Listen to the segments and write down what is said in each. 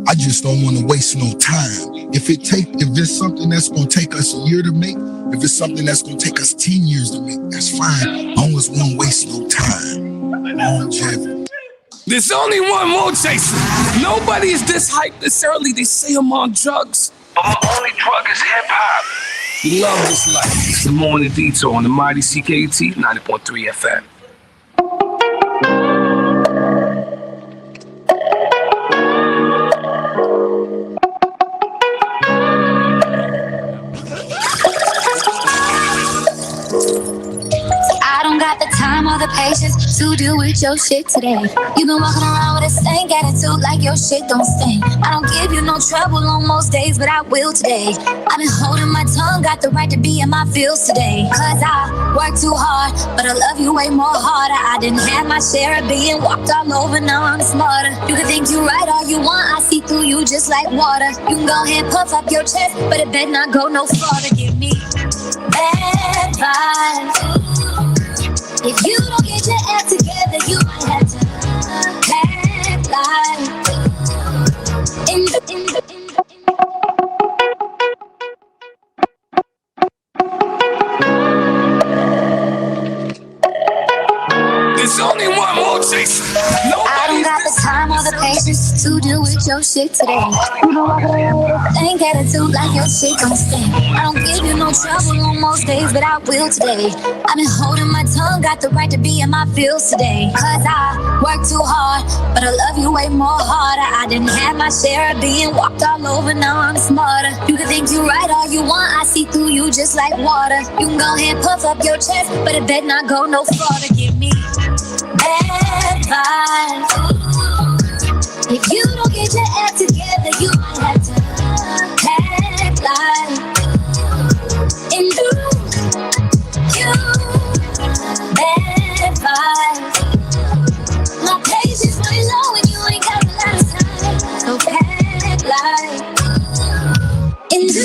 I just don't want to waste no time. If it's something that's gonna take us a year to make, if it's something that's gonna take us 10 years to make, that's fine. I always won't waste no time. Longevity. There's only one more chaser. Nobody is this hyped this early. They say I'm on drugs, but my only drug is hip hop. Love this life. It's the Morning Detour on the mighty CKT 90.3 FM. I don't got the time or the patience to deal with your shit today. You been walking around with a stank attitude like your shit don't stink. I don't give you no trouble on most days, but I will today. I've been holding my tongue, got the right to be in my feels today. Cause I work too hard, but I love you way more harder. I didn't have my share of being walked all over, now I'm smarter. You can think you right all you want, I see through you just like water. You can go ahead, puff up your chest, but it better not go no farther. Give me bad vibes. If you don't get your act together, you might have to pack life. There's only one more chaser. I don't got the time or the patience to deal with your shit today. You don't walk around with a stank attitude like your shit don't stink. I don't give you no trouble on most days, but I will today. I've been holding my tongue, got the right to be in my feels today. Cause I work too hard, but I love you way more harder. I didn't have my share of being walked all over, now I'm smarter. You can think you right all you want, I see through you just like water. You can go ahead, puff up your chest, but it better not go no farther. Give me bad vibes. If you don't get your act together, you might have to pack life and do you bad vibes. My patience running low and you ain't got a lot of time. So pack life and do you.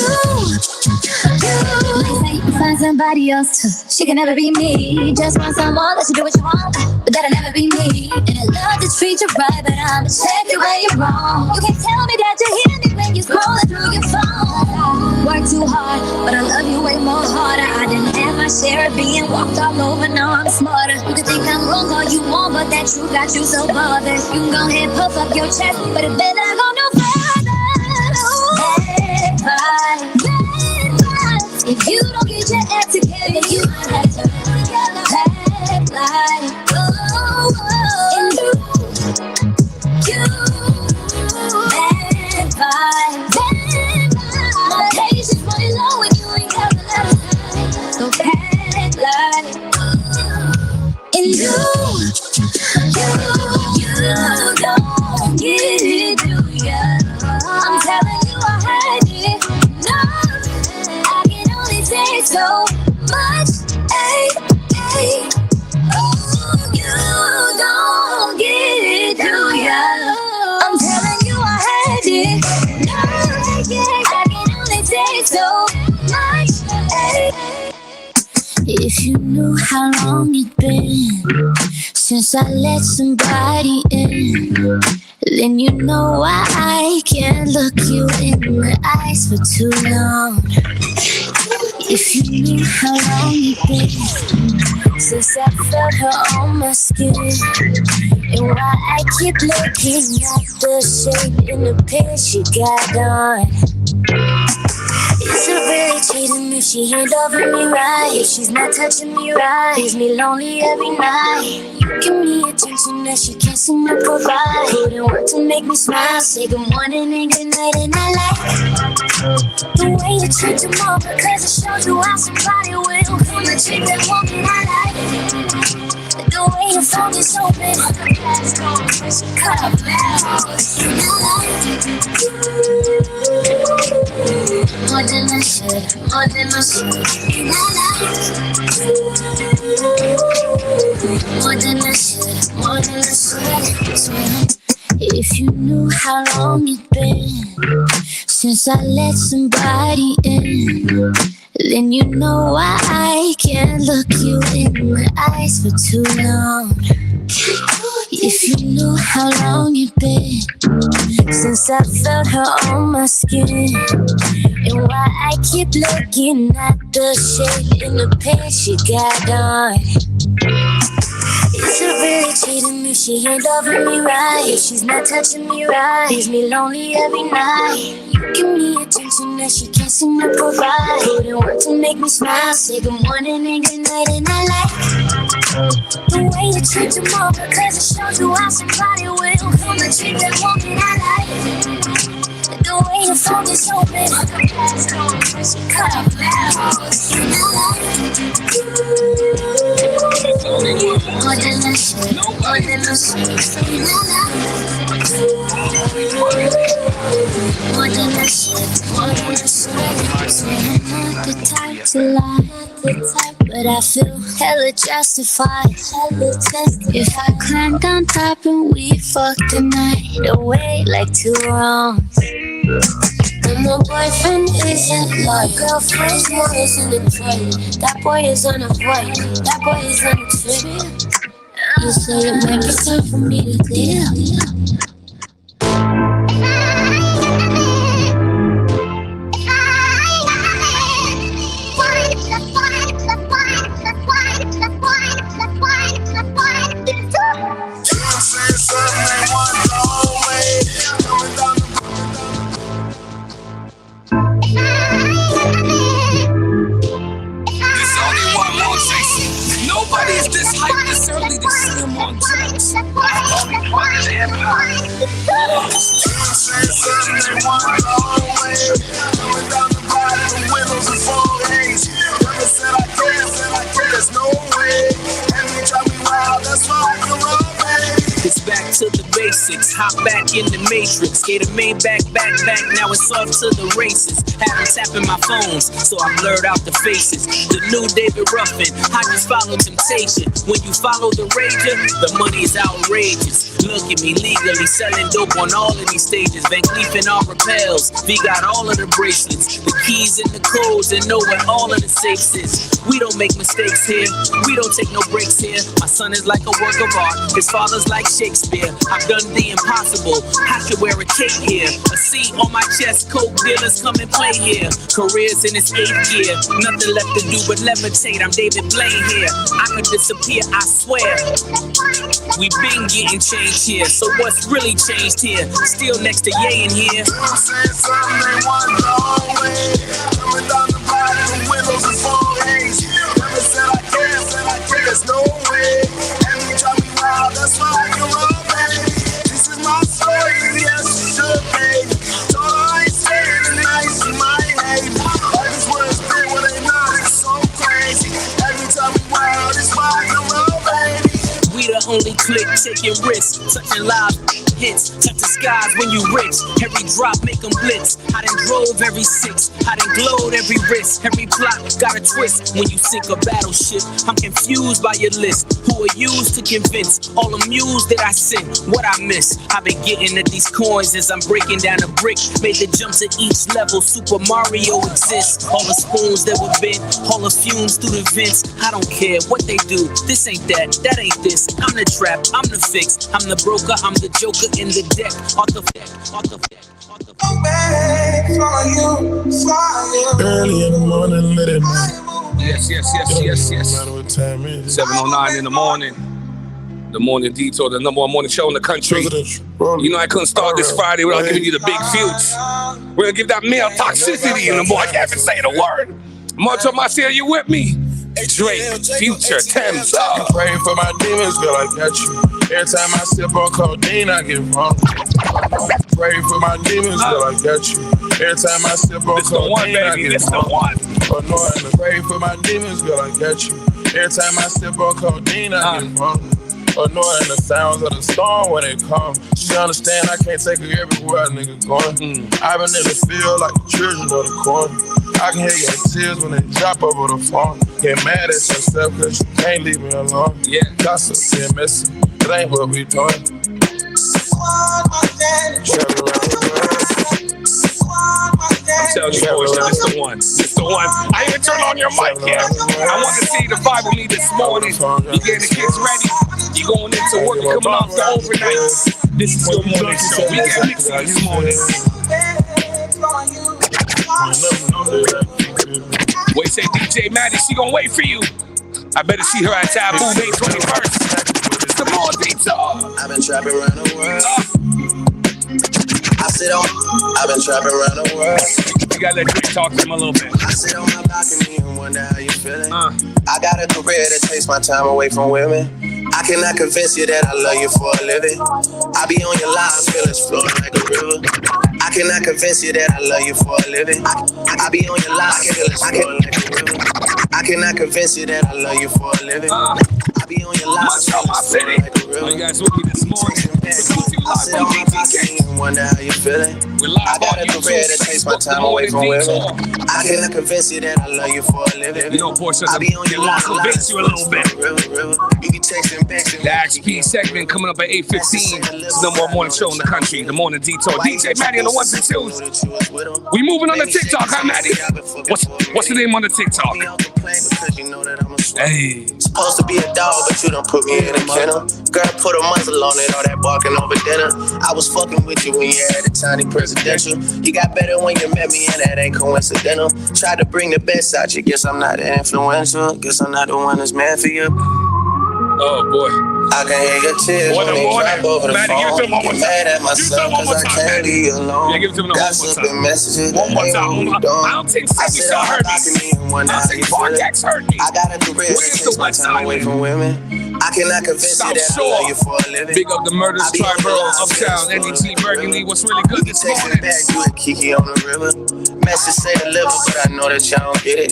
Say you can find somebody else too. She can never be me. Just want someone that you do what you want, but that'll never be me. And I love to treat you right, but I'ma check you when you're wrong. You can tell me that you hear me when you're scrolling through your phone. Work too hard, but I love you way more harder. I didn't have my share of being walked all over, now I'm smarter. You can think I'm wrong all you want, but that truth got you so bothered. You can go ahead, puff up your chest, but it better not go no further. Bad vibes, bad vibes. If you don't get your act together, you might have to pack life. And do you bad vibes, bad vibes. My patience running low and you ain't got a lot of time. So pack life and do you don't get it, do ya? I'm telling you I had it. No, I can only take so much. Ay, ay. Oh, you don't get it, do ya? I'm telling you I had it. No, yeah, I can only take so much. Ay. If you knew how long it's been since I let somebody in, then you know why I can't look you in the eyes for too long. If you knew how long it's been since I felt her on my skin, and why I keep looking at the shape in the pants she got on. Is it really cheating if she ain't loving me right? If she's not touching me right, leaves me lonely every night. You give me attention that she can't seem to provide. Put in work to make me smile, say good morning and good night, and I like the way you treat your mom, because it shows you how somebody will come and treat that woman I like. The way your phone is open, cut up loud, and I like more than I should, more than I should, and I like more than I should, more than I should. If you knew how long it's been since I let somebody in, then you know why I can't look you in the eyes for too long. If you knew how long it's been since I felt her on my skin, and why I keep looking at the shape in the pants she got on. Is it really cheating if she ain't loving me right? If she's not touching me right, leaves me lonely every night. You give me attention that she can't seem to provide. Put in work to make me smile, say good morning and good night, and I like the way you treat your mom, because it shows you how somebody will come and treat that woman I like. The way your phone is open, cut off more than I should, more than I should. More than I should, more than I should. I'm not the type to lie, but I feel hella justified. If I climbed on top and we fucked the night away like two wrongs. And my boyfriend isn't like girlfriend's boy is in the train. That boy is on a flight. That boy is on a trip. You say it might be time for me to clear. Nobody's this hype this early to see him on drugs. It's back to the basics, hop back in the matrix. Gave the main back, now it's off to the races. Had them tapping my phones, so I blurred out the faces. The new David Ruffin, I just follow temptation. When you follow the rager, the money is outrageous. Look at me, legally selling dope on all of these stages. Van Cleef and all repels, V got all of the bracelets, the keys and the codes, and know where all of the safes is. We don't make mistakes here, we don't take no breaks here. My son is like a work of art, his father's like Shakespeare. I've done the impossible, I should wear a cape here. A C on my chest, coke dealers come and play here. Careers in its 8th year, nothing left to do but levitate. I'm David Blaine here, I could disappear, I swear. We been getting changed here, so what's really changed here? Still next to Ye in here. Saying something they want the whole way. Coming down the body with windows and 4A's. Never said I can't, there's no way. And you drive me wild, that's why I can run, baby. This is my story, yes, you should, baby. So I ain't saying the nice in my hate. All these words been when they not, it's so crazy. Every time we wild, that's why I can run, baby. We the only clique taking risks, touching live hits, touch the skies when you rich. Every drop make them blitz. I done drove every 6, I done glowed every wrist. Every plot got a twist. When you sink a battleship, I'm confused by your list. Who are used to convince all the mules that I sent? What I miss? I've been getting at these coins as I'm breaking down a brick. Made the jumps at each level. Super Mario exists. All the spoons that were bent, all the fumes through the vents. I don't care what they do. This ain't that, that ain't this. I'm the trap, I'm the fix. I'm the broker, I'm the joker in the deck. Off the deck, off the deck. Early in the morning, let it know. Yes. No matter what time it is. 7:09 in the morning. The Morning Detour, the number one morning show in the country. You know I couldn't start this Friday without giving you the big feuds. We're gonna give that male toxicity in the morning. I can't even say the word. Mucho Marcia, you with me? Drake, Future, Thames up. Praying for my demons, girl, I got you. Every time I sip on codeine, I get wrong. Praying for my demons, girl, I got you. Every time I sip on codeine, I get wrong. Praying for my demons, girl, I got you. Every time I sip on codeine, I get wrong. Annoying the sounds of the storm when it comes. She understand I can't take her everywhere a nigga going. I've been in the field like the children of the corn. I can hear your tears when they drop over the phone. Get mad at yourself cause you can't leave me alone. Yeah. Gossip, being messy, it ain't what we doing. I'm telling you, boys, this the one. one. It's the one. I didn't turn on your mic yet. I want to see the vibe with me this morning. You getting the kids ready. You going into work and coming off the overnight. This is your morning show. We get mixy this morning. Wait, say DJ Maddie, she gonna wait for you. I better see her at Taboo May 21st. It's the Morning Detour. I've been trapping around the world. I've been trapping around the world. You gotta let Drake talk to him a little bit. I sit on my balcony and wonder how you feeling. I got a career that takes my time away from women. I cannot convince you that I love you for a living. I be on your live, feelings flowing like a river. I cannot convince you that I love you for a living. I be on your live, feelings flowing like a river. I cannot convince you that I love you for a living. I be on your live, feelings flowing like a river. You guys with me this morning? I sit on my balcony and wonder how you feeling. I got a career that takes my time away from women. I cannot convince you that I love you for a living. You know, Portia, I be on your live, convince you a little bit. You can text and back. The XP segment coming up at 8:15. It's the number one show in the country, the Morning Detour. DJ Maddie on the ones and twos. We moving on the TikTok, huh, Maddie? What's the name on the TikTok? Hey. Supposed to be a dog, but you done put me in a kennel. Girl, put a muzzle on it, all that barking over dinner. I was fucking with you when you had a tiny presidential. You got better when you met me, and that ain't coincidental. Tried to bring the best out you. Guess I'm not influential. Guess I'm not the one that's meant for you. Oh boy. I can hear your tears when they drop over the phone. Get mad at myself cause I can't leave you alone. Yeah, give it to me Gossip and messages one more time. I don't think Sammy Shaw heard me. I don't think Barjax heard me. I got a career that takes my time away from women. I cannot convince you that I love you for a living. Big up the Murders Tribal, Uptown, NDT, Burgundy. What's really good this morning? You and Kiki on the river. Message say deliver, but I know that y'all don't get it.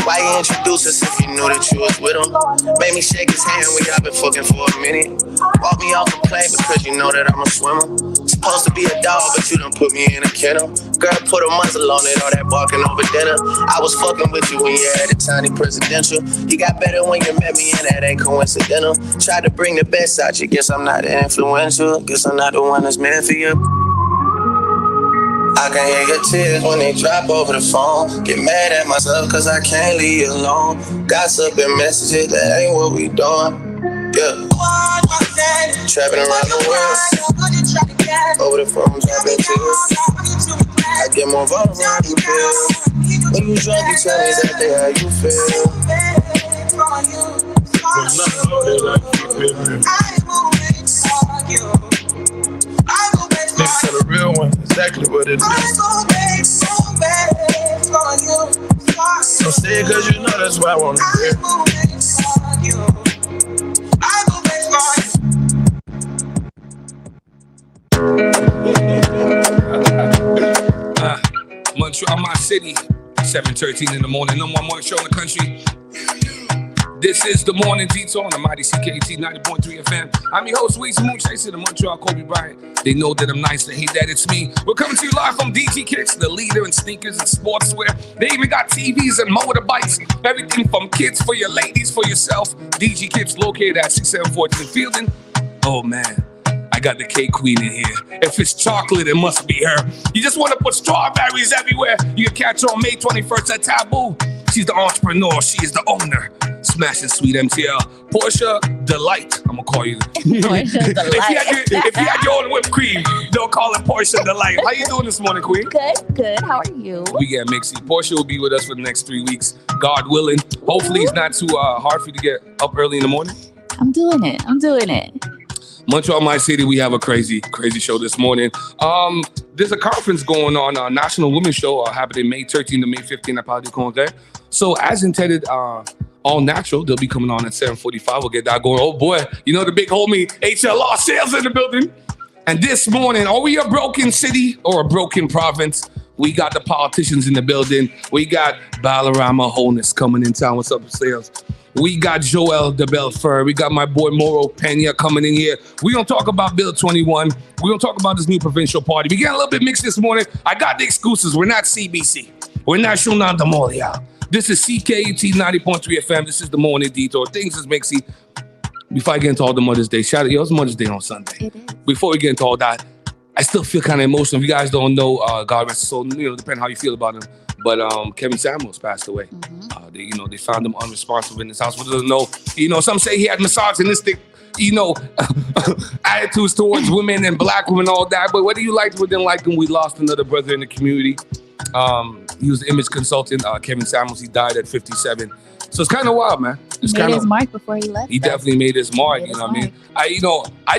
Why you introduce us if you knew that you was with him? Made me shake his hand when y'all been fucking for a minute. Walk me off the plane because you know that I'm a swimmer. Supposed to be a dog, but you done put me in a kennel. Girl, put a muzzle on it, all that barking over dinner. I was fucking with you when you had a tiny presidential. You got better when you met me, and that ain't coincidental. Tried to bring the best out you. Guess I'm not influential. Guess I'm not the one that's meant for you. I can hear your tears when they drop over the phone. Get mad at myself cause I can't leave you alone. Gossip and messages, that ain't what we doing. Yeah. Trapping around the world. Over the phone, dropping tears. I get more vulnerable how you feel. When you drunk, you tell me exactly how you feel. Nigga tell a real one exactly what it is. Don't say it cause you know that's why I wanna hear. Montreal, my city, 7:13 in the morning. Number one morning show in the country. This is the Morning Detour on the mighty CKT 90.3 FM. I'm your host, Weezy Moon Chaser, the Montreal Kobe Bryant. They know that I'm nice, they hate that it's me. We're coming to you live from DG Kicks, the leader in sneakers and sportswear. They even got TVs and motorbikes, everything from kids for your ladies, for yourself. DG Kicks located at 6714 Fielding. Oh man, I got the cake queen in here. If it's chocolate, it must be her. You just want to put strawberries everywhere. You can catch her on May 21st at Taboo. She's the entrepreneur, she is the owner. Smashing sweet MTL. Portia Delight, I'm gonna call you. Portia Delight. if you had your own whipped cream, don't call it Portia Delight. How you doing this morning, Queen? Good. How are you? We get mixy. Portia will be with us for the next 3 weeks, God willing. Hopefully it's not too hard for you to get up early in the morning. I'm doing it. Montreal, my city, we have a crazy show this morning. There's a conference going on, a National Women's Show happening May 13 to May 15 at Palais du Congrès. So as intended, All Natural, they'll be coming on at 7:45. We'll get that going. Oh boy, you know the big homie HLR sales in the building. And this morning, are we a broken city or a broken province? We got the politicians in the building. We got Balarama Wholeness coming in town. What's up, sales? We got Joel de Belfer. We got my boy Moro Pena coming in here. We're going to talk about Bill 21. We're going to talk about this new provincial party. We got a little bit mixed this morning. I got the excuses. We're not CBC. We're not Journal de Montréal. This is CKT 90.3 FM. This is the Morning Detour. Things is mixy. Before I get into all the Mother's Day, shout out, it's Mother's Day on Sunday. It is. Before we get into all that, I still feel kind of emotional. If you guys don't know, God rest his soul, depending how you feel about him, But Kevin Samuels passed away. They found him unresponsive in his house. We don't know. Some say he had misogynistic, attitudes towards women and black women, all that. But whether you liked or didn't like him, we lost another brother in the community. He was an image consultant, Kevin Samuels. He died at 57. So it's kind of wild, man. He made his mark before he left. He definitely made his mark. You know what I mean? I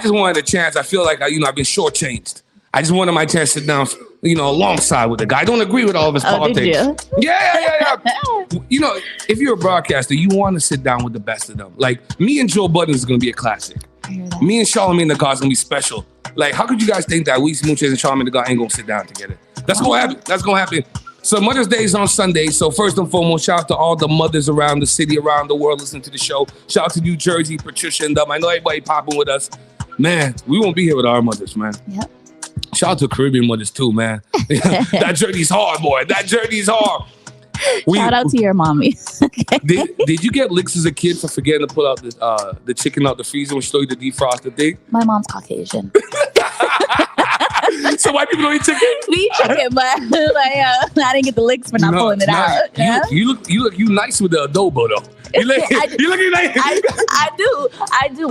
just wanted a chance. I feel like I've been shortchanged. I just wanted my chance to sit down, alongside with the guy. I don't agree with all of his politics. Did you? Yeah. If you're a broadcaster, you want to sit down with the best of them. Like, me and Joe Budden is going to be a classic. Me and Charlamagne the God is going to be special. Like, how could you guys think that we Smooches and Charlamagne the God ain't going to sit down together? That's going to happen. So Mother's Day is on Sunday. So first and foremost, shout out to all the mothers around the city, around the world listening to the show. Shout out to New Jersey, Patricia and them. I know everybody popping with us. Man, we won't be here with our mothers, man. Yep. Shout out to Caribbean mothers too, man. That journey's hard, boy. That journey's hard. Shout out to your mommy. Did you get licks as a kid for forgetting to pull out the chicken out the freezer when she told you to defrost the thing? My mom's Caucasian. So white people don't eat chicken? We eat chicken, but I didn't get the licks for not pulling it out. You look nice with the adobo though. You looking like I do.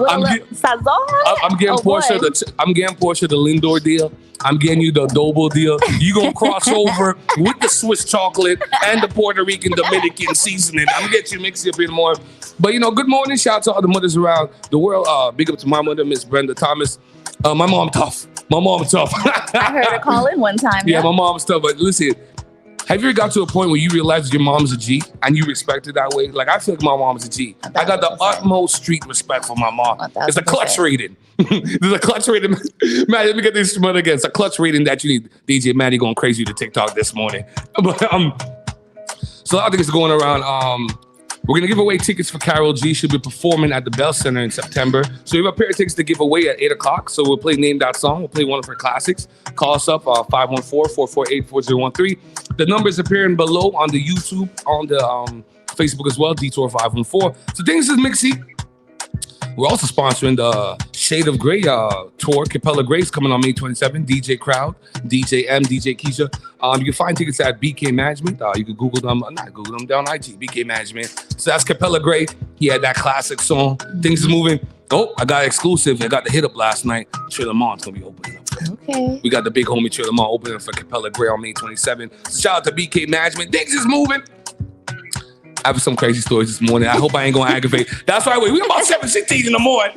With sazon. I'm getting Portia the Lindor deal. I'm getting you the adobo deal. You gonna cross over with the Swiss chocolate and the Puerto Rican Dominican seasoning. I'm gonna get you mixed up in more. But good morning. Shout out to all the mothers around the world. Big up to my mother, Miss Brenda Thomas. My mom tough. I heard her call in one time. Yeah, my mom's tough. But listen, have you ever got to a point where you realize your mom's a G and you respect her that way? Like, I feel like my mom's a G. 1,000%. I got the utmost street respect for my mom. 1,000%. It's a clutch rating. There's a clutch rating. Man, let me get this money again. It's a clutch rating that you need. DJ Maddie going crazy to TikTok this morning. But so a lot of things going around. We're going to give away tickets for Carol G. She'll be performing at the Bell Center in September. So we have a pair of tickets to give away at 8 o'clock. So we'll play Name That Song. We'll play one of her classics. Call us up, 514-448-4013. The numbers appearing below on the YouTube, on the Facebook as well, Detour 514. So things is Mixie. We're also sponsoring the Shade of Grey tour. Capella Grey's coming on May 27. DJ Crowd, DJ M, DJ Keisha. You can find tickets at BK Management. You can Google them. Not Google them, down IG, BK Management. So that's Capella Grey. He had that classic song. Things is moving. Oh, I got exclusive. I got the hit up last night. Trailer Mont's going to be opening up. Okay. We got the big homie Trailer Mont opening for Capella Grey on May 27. So shout out to BK Management. Things is moving. I have some crazy stories this morning. I hope I ain't going to aggravate. That's why we're about 7:16 in the morning.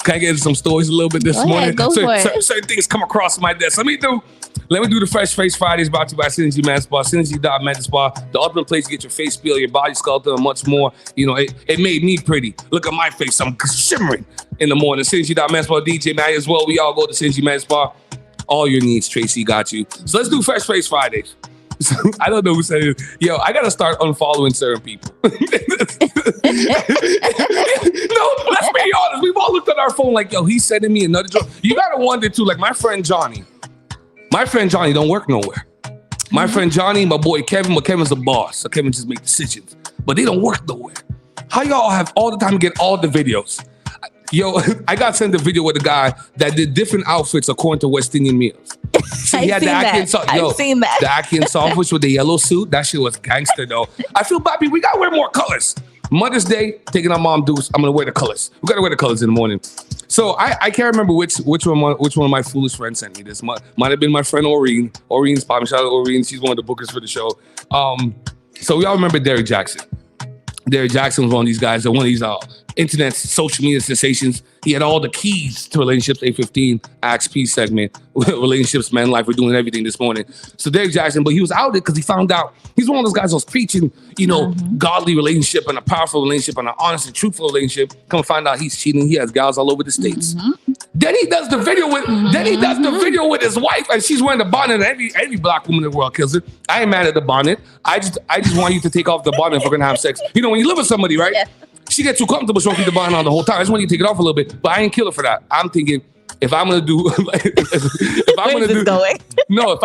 Can I get into some stories a little bit this morning? Go for it. Certain things come across my desk. Let me do the Fresh Face Fridays brought to you by Synergy Med Spa. Synergy Med Spa, the ultimate place to get your face feel, your body sculpted, and much more. It made me pretty. Look at my face. I'm shimmering in the morning. Synergy Med Spa, DJ Maddie as well. We all go to Synergy Med Spa. All your needs, Tracy got you. So let's do Fresh Face Fridays. I don't know who said it. Yo, I gotta start unfollowing certain people. No, let's be honest. We've all looked at our phone like, yo, he's sending me another joke. You gotta wonder too, like my friend Johnny don't work nowhere. My friend Johnny, my boy Kevin, but Kevin's a boss, so Kevin just make decisions. But they don't work nowhere. How y'all have all the time to get all the videos? Yo, I got sent a video with a guy that did different outfits according to West Indian meals. So he had the I've seen that. The Akin Saltfish with the yellow suit. That shit was gangster though. I feel Bobby, we gotta wear more colors. Mother's Day, taking our mom dues. I'm gonna wear the colors. We gotta wear the colors in the morning. So I can't remember which one of my foolish friends sent me this. Might have been my friend Oreen. Oreen's popping. Shout out to Oreen. She's one of the bookers for the show. So we all remember Derek Jackson. Derek Jackson was one of these guys, one of these internet social media sensations. He had all the keys to relationships. 815 XP segment, relationships, man, life. We're doing everything this morning. So Derek Jackson, but he was out there because he found out he's one of those guys who was preaching, godly relationship and a powerful relationship and an honest and truthful relationship. Come and find out he's cheating. He has gals all over the states. Then he does the video with his wife, and she's wearing the bonnet. And every black woman in the world kills it. I ain't mad at the bonnet. I just want you to take off the bonnet if we're gonna have sex. When you live with somebody, right? Yeah. She gets too comfortable, she won't keep the bonnet on the whole time. I just want you to take it off a little bit, but I ain't kill her for that. I'm thinking if I'm gonna do, if I'm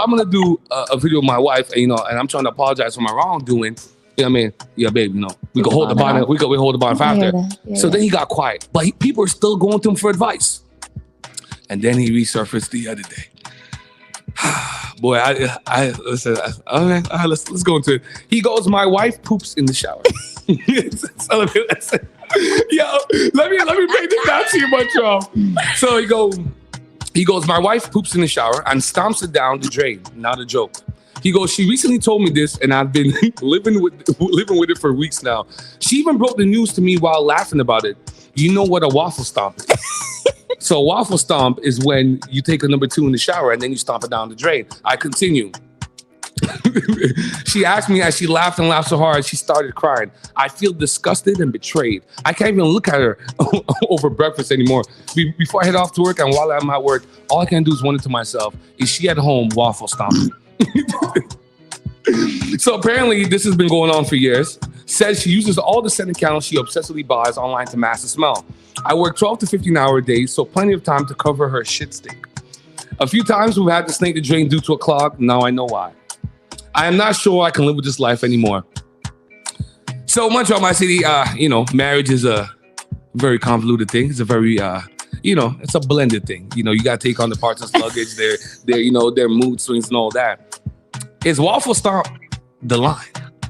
gonna do a video with my wife, and I'm trying to apologize for my wrongdoing. You know what I mean? Yeah, babe. We can hold the bonnet. We hold the bonnet after. So then he got quiet, but people are still going to him for advice. And then he resurfaced the other day. Boy, I listen. Okay, let's go into it. He goes, my wife poops in the shower. Yo, let me break this down to you, Montreal. So he goes, my wife poops in the shower and stomps it down the drain. Not a joke. He goes, she recently told me this, and I've been living with it for weeks now. She even broke the news to me while laughing about it. You know what a waffle stomp is? So a waffle stomp is when you take a number 2 in the shower and then you stomp it down the drain. I continue. She asked me as she laughed and laughed so hard, she started crying. I feel disgusted and betrayed. I can't even look at her over breakfast anymore. Before I head off to work and while I'm at work, all I can do is wonder to myself, is she at home waffle stomping? So apparently this has been going on for years. Says she uses all the scented candles she obsessively buys online to mask the smell. I work 12 to 15-hour days, so plenty of time to cover her shit stink. A few times we've had to snake the drain due to a clog. Now I know why. I am not sure I can live with this life anymore. So Montreal, my city, marriage is a very convoluted thing. It's a very, it's a blended thing. You got to take on the partner's luggage, their mood swings and all that. Is waffle stomp the line?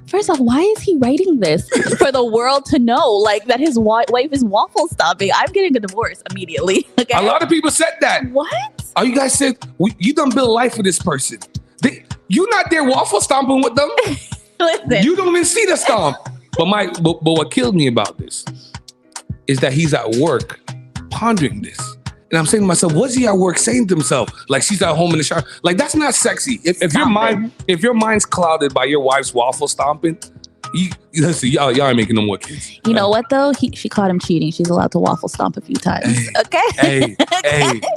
First off, why is he writing this for the world to know, like that his wife is waffle stomping? I'm getting a divorce immediately. Okay? A lot of people said that. What? Oh, you guys said you done build a life with this person. You not there waffle stomping with them. Listen. You don't even see the stomp. But what killed me about this is that he's at work pondering this. And I'm saying to myself, what's he at work saying to himself? Like she's at home in the shower. Like that's not sexy. If your mind's clouded by your wife's waffle stomping, listen, y'all ain't making no more kids. You know what though? She caught him cheating. She's allowed to waffle stomp a few times. Hey, okay. Hey,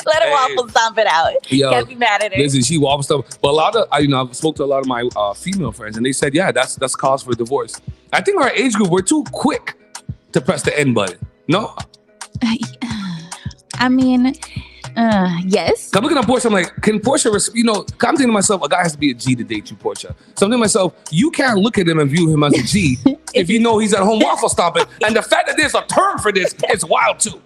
Let her waffle stomp it out. Yo, Can't be mad at her. Listen, she waffle stomp. But a lot of I've spoke to a lot of my female friends, and they said, yeah, that's cause for divorce. I think our age group, we're too quick to press the end button. No. I mean, yes. I'm looking at Portia, I'm like, can Portia, I'm thinking to myself, a guy has to be a G to date you, Portia. So I'm thinking to myself, you can't look at him and view him as a G if you know he's at home waffle stomping. And the fact that there's a term for this is wild too.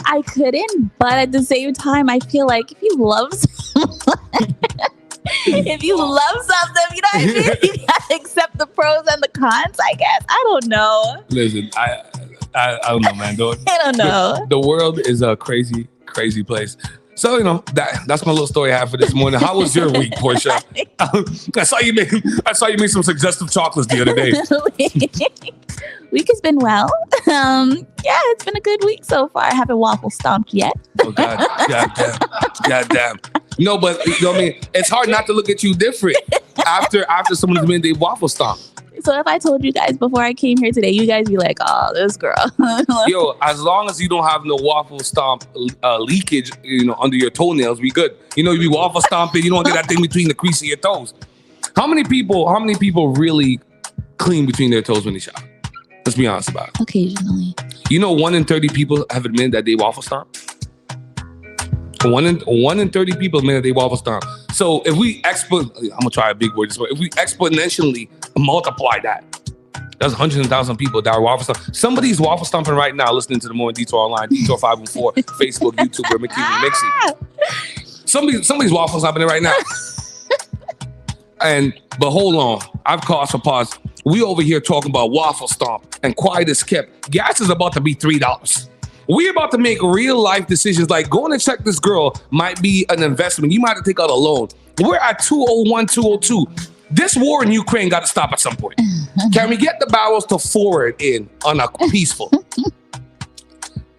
I couldn't, but at the same time, I feel like if you love someone, you know what I mean? You gotta accept the pros and the cons, I guess. I don't know. Listen, I don't know, man. I don't know. The world is a crazy, crazy place. So, that's my little story I have for this morning. How was your week, Portia? I saw you made some suggestive chocolates the other day. Week has been well. It's been a good week so far. I haven't waffle stomped yet. Oh, God damn. No, but it's hard not to look at you different after someone's made their waffle stomp. So if I told you guys before I came here today, you guys be like, oh, this girl. Yo, as long as you don't have no waffle stomp leakage, under your toenails, we good. You be waffle stomping, you don't get that thing between the crease of your toes. How many people really clean between their toes when they shower? Let's be honest about it. Occasionally. 1 in 30 people have admitted that they waffle stomp. 1 in 30 people admit that they waffle stomp. So if we I'm gonna try a big word this way. If we exponentially multiply that, that's hundreds of thousands of people that are waffle stomping. Somebody's waffle stomping right now, listening to the Morning Detour online, Detour 514, Facebook, YouTube, or McKean Mixing. Somebody's waffle stomping it right now. But hold on, I've caused for pause. We over here talking about waffle stomp, and quiet is kept. Gas is about to be $3. We're about to make real life decisions like going to check this girl might be an investment. You might have to take out a loan. We're at 201, 202. This war in Ukraine got to stop at some point. Can we get the barrels to forward in on a peaceful?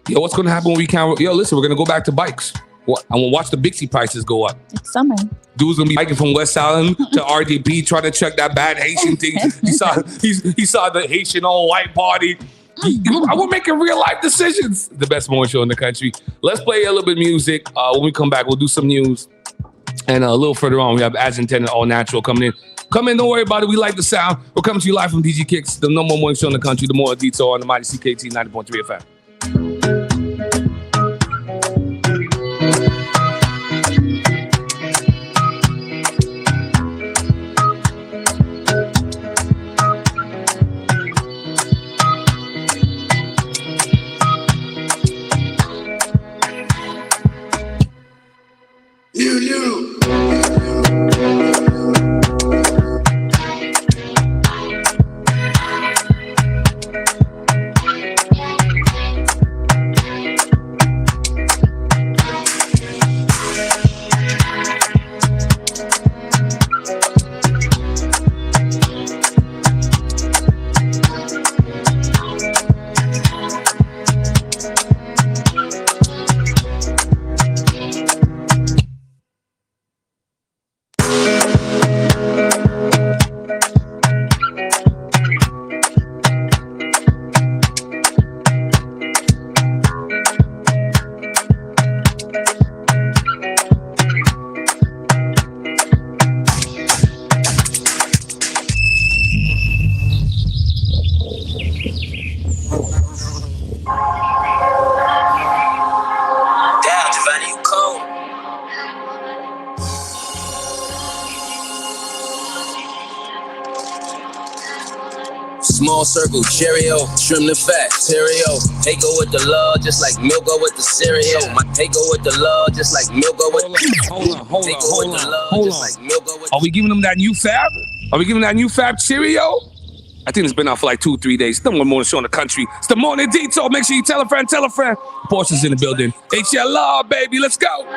Yo, what's going to happen when we can't? Yo, listen, we're going to go back to bikes. I'm going to watch the Bixie prices go up. It's summer. Dude's going to be biking from West Island to RDP trying to check that bad Haitian thing. He saw the Haitian all-white party. We're making real life decisions. The best morning show in the country. Let's play a little bit of music. When we come back, we'll do some news. And a little further on, we have As Intended, All Natural coming in. Come in, don't worry about it. We like the sound. We're coming to you live from DG Kicks, the number one morning show in the country, the Morning Detour on the mighty CKT 90.3 FM. You. Small circle, Cheerio, trim the fat, Terrio. Hey, go with the love, just like milk go with the cereal. Hey, go with the love, just like milk go with Hold on. Are we giving them that new fab? Are we giving that new fab Cheerio? I think it's been out for like 2-3 days. Still one more show in the country. It's the Morning Detour. Make sure you tell a friend, tell a friend. Porsche's in the building. HLR, baby, let's go.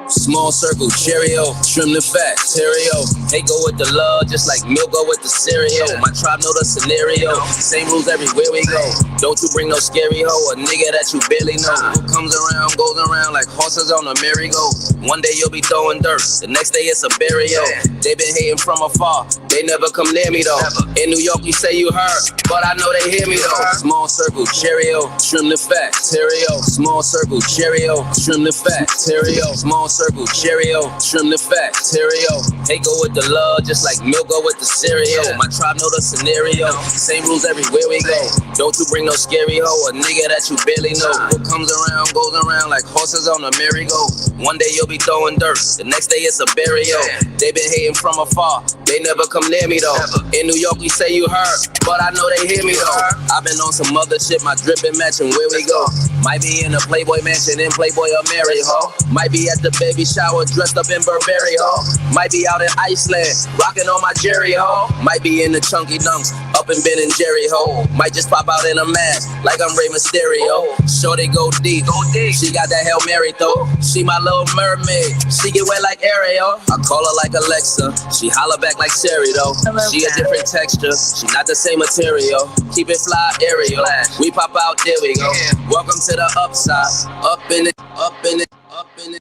Small circle, Cheerio, trim the fat, Terrio. Hey, go with the love, just like milk go with the cereal. My tribe know the scenario, same rules everywhere we go. Don't you bring no scary hoe, a nigga that you barely know. What comes around, goes around like horses on a merry-go. One day you'll be throwing dirt, the next day it's a burial. They been hating from afar, they never come near me though. In New York you say you heard, but I know they hear me though. Small circle, Cheerio, trim the fat, Terrio. Small circle, Cheerio, trim the fat, Terrio. Small circle, Cheerio, trim the fat, Terrio. Hey, go with the love, just like milk go with the cereal. My tribe know the scenario, same rules everywhere we go. Don't you bring no scary hoe, a nigga that you barely know. What comes around, goes around like horses on a merry-go. One day you'll be throwing dirt, the next day it's a burial. They been hating from afar, they never come near me though. In New York we say you heard, but I know they hear me though. I've been on some other shit, my drip and matching where we go. Might be in a Playboy mansion in Playboy or Mary ho. Might be at the baby shower dressed up in Burberry ho. Might be out in Iceland rocking on my Jerry ho. Might be in the chunky dunks up in Ben and Jerry ho. Might just pop out in a mask like I'm Rey Mysterio. Shorty go deep, she got that Hail Mary though. She my little mermaid, she get wet like Ariel. I call her like Alexa, she holler back like Siri though. She a different texture, she not the same material. Keep it fly aerial, we pop out, there we go. Welcome to the upside, up in it, up in it, up in it.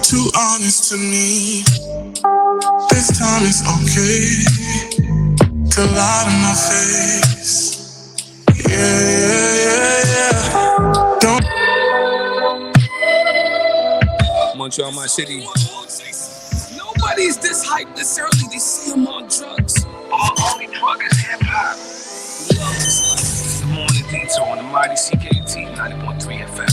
Too honest to me. This time it's okay to lie to my face. Yeah. Don't. Montreal, my city. Nobody's this hyped this early. They say I'm on drugs. My only drug is hip hop. Love this life. It's the Morning Detour on the mighty CKT 90.3 FM.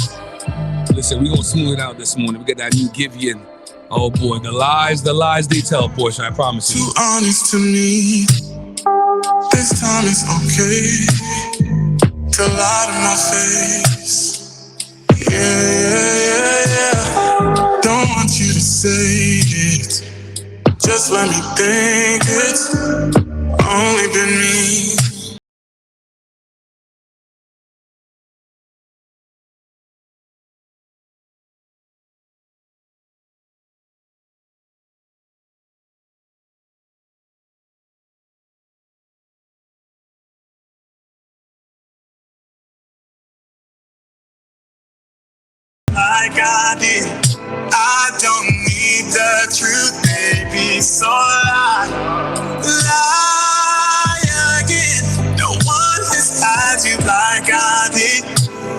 Listen, we gonna smooth it out this morning. We got that new Givian. Oh boy, the lies they tell, Portia, I promise you. Too honest to me. This time it's okay to lie to my face. Yeah. Don't want you to say it. Just let me think it's only been me. Like I did, I don't need the truth, baby, so lie again. No one has had you like I did.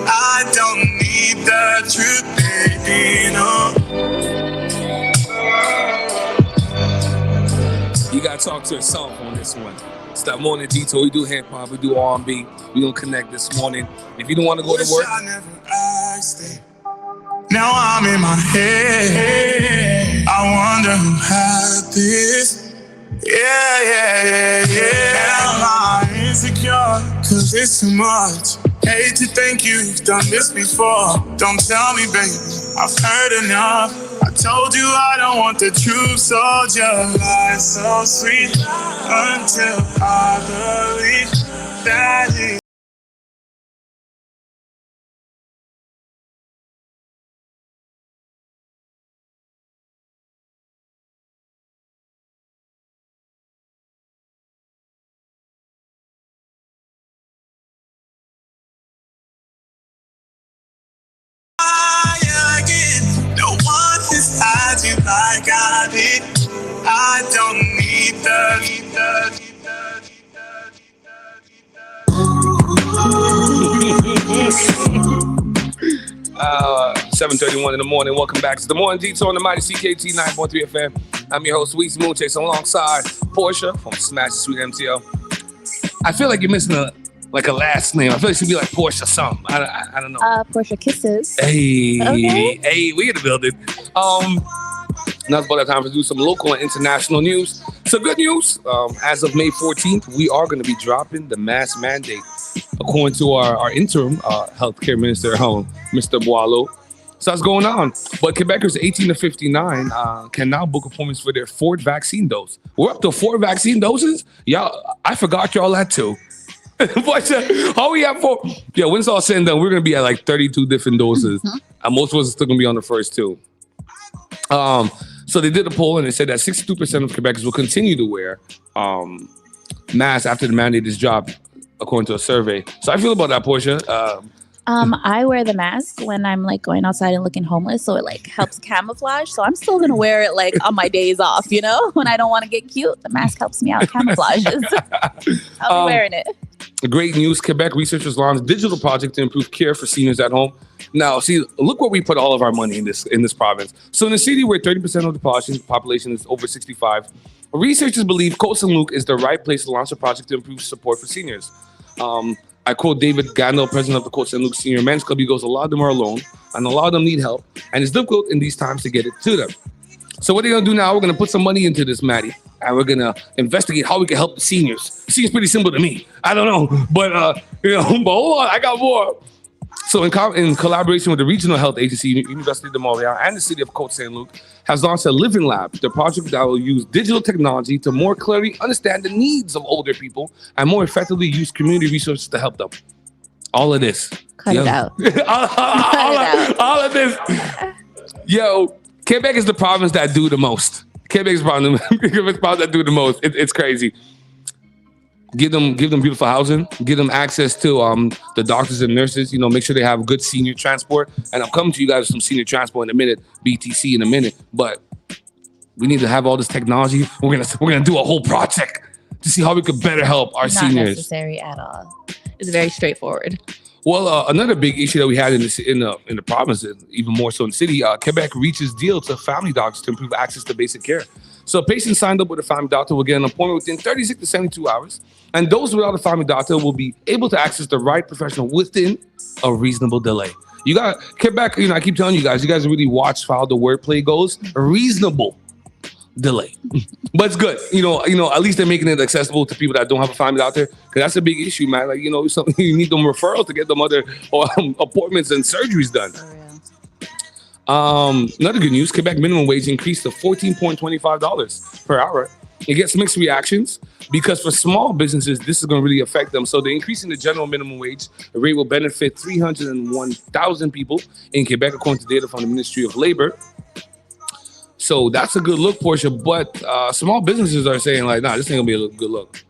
I don't need the truth, baby, no. You gotta talk to yourself on this one. It's that Morning Detour. We do hip hop, we do R&B. We gonna connect this morning. If you don't want to go to work, I never asked it. Now I'm in my head. I wonder who had this. Yeah. Am I insecure? Cause it's too much. Hate to think you've done this before. Don't tell me, baby, I've heard enough. I told you I don't want the truth, so just lie so sweet until I believe that it. Again, no one has had you like I did. I don't need the 7:31 in the morning. Welcome back to the Morning Detour on the mighty CKT 9.3 FM. I'm your host, Weezy Moonchase, alongside Portia from Smash the Sweet MTL. I feel like you're missing a last name. I feel like it should be like Portia something. I don't know. Portia Kisses. Hey, Okay. hey, we in the building. Now it's about that time to do some local and international news. So good news. As of May 14th, we are going to be dropping the mask mandate. According to our interim healthcare minister, Mr. Boileau. So that's going on. But Quebecers 18 to 59 can now book appointments for their 4th vaccine dose. We're up to 4 vaccine doses? Y'all, I forgot y'all that too. But how we have 4? Yeah, when it's all said and done, we're going to be at like 32 different doses. And most of us are still going to be on the first 2. So they did a poll and they said that 62% of Quebecers will continue to wear masks after the mandate is dropped, according to a survey. So I feel about that, Portia. I wear the mask when I'm like going outside and looking homeless, so it like helps camouflage. So I'm still gonna wear it like on my days off, you know, when I don't want to get cute. The mask helps me out, camouflages. I'll be wearing it. Great news. Quebec researchers launched a digital project to improve care for seniors at home. Now, see, look where we put all of our money in this province. So in a city where 30% of the population is over 65, researchers believe Côte Saint-Luc is the right place to launch a project to improve support for seniors. I quote David Gandel, president of the Côte Saint-Luc Senior Men's Club. He goes, a lot of them are alone and a lot of them need help. And it's difficult in these times to get it to them. So what are they going to do now? We're going to put some money into this, Maddie. And we're going to investigate how we can help the seniors. It seems pretty simple to me. I don't know. But, but hold on. I got more. So in collaboration with the Regional Health Agency, University de Montréal, and the city of Côte Saint-Luc, has launched a Living Lab, the project that will use digital technology to more clearly understand the needs of older people and more effectively use community resources to help them. All of this. Cut it out. all of this. Yo, Quebec is the province that do the most. Quebec is the province that do the most. It's crazy. Give them beautiful housing. Give them access to the doctors and nurses. You know, make sure they have good senior transport. And I'm coming to you guys with some senior transport in a minute, BTC in a minute. But we need to have all this technology. We're gonna do a whole project to see how we could better help our seniors. Not necessary at all. It's very straightforward. Well, another big issue that we had in the province, even more so in the city, Quebec reaches deal to family doctors to improve access to basic care. So a patient signed up with a family doctor will get an appointment within 36 to 72 hours. And those without a family doctor will be able to access the right professional within a reasonable delay. You got Quebec, I keep telling you guys really watch how the wordplay goes. A reasonable delay. But it's good. At least they're making it accessible to people that don't have a family doctor. Because that's a big issue, man. Like, something you need them referrals to get them other appointments and surgeries done. Another good news, Quebec minimum wage increased to $14.25 per hour. It gets mixed reactions because for small businesses, this is going to really affect them. So the increase in the general minimum wage rate will benefit 301,000 people in Quebec, according to data from the Ministry of Labor. So that's a good look, Portia. But small businesses are saying like, nah, this ain't gonna be a good look.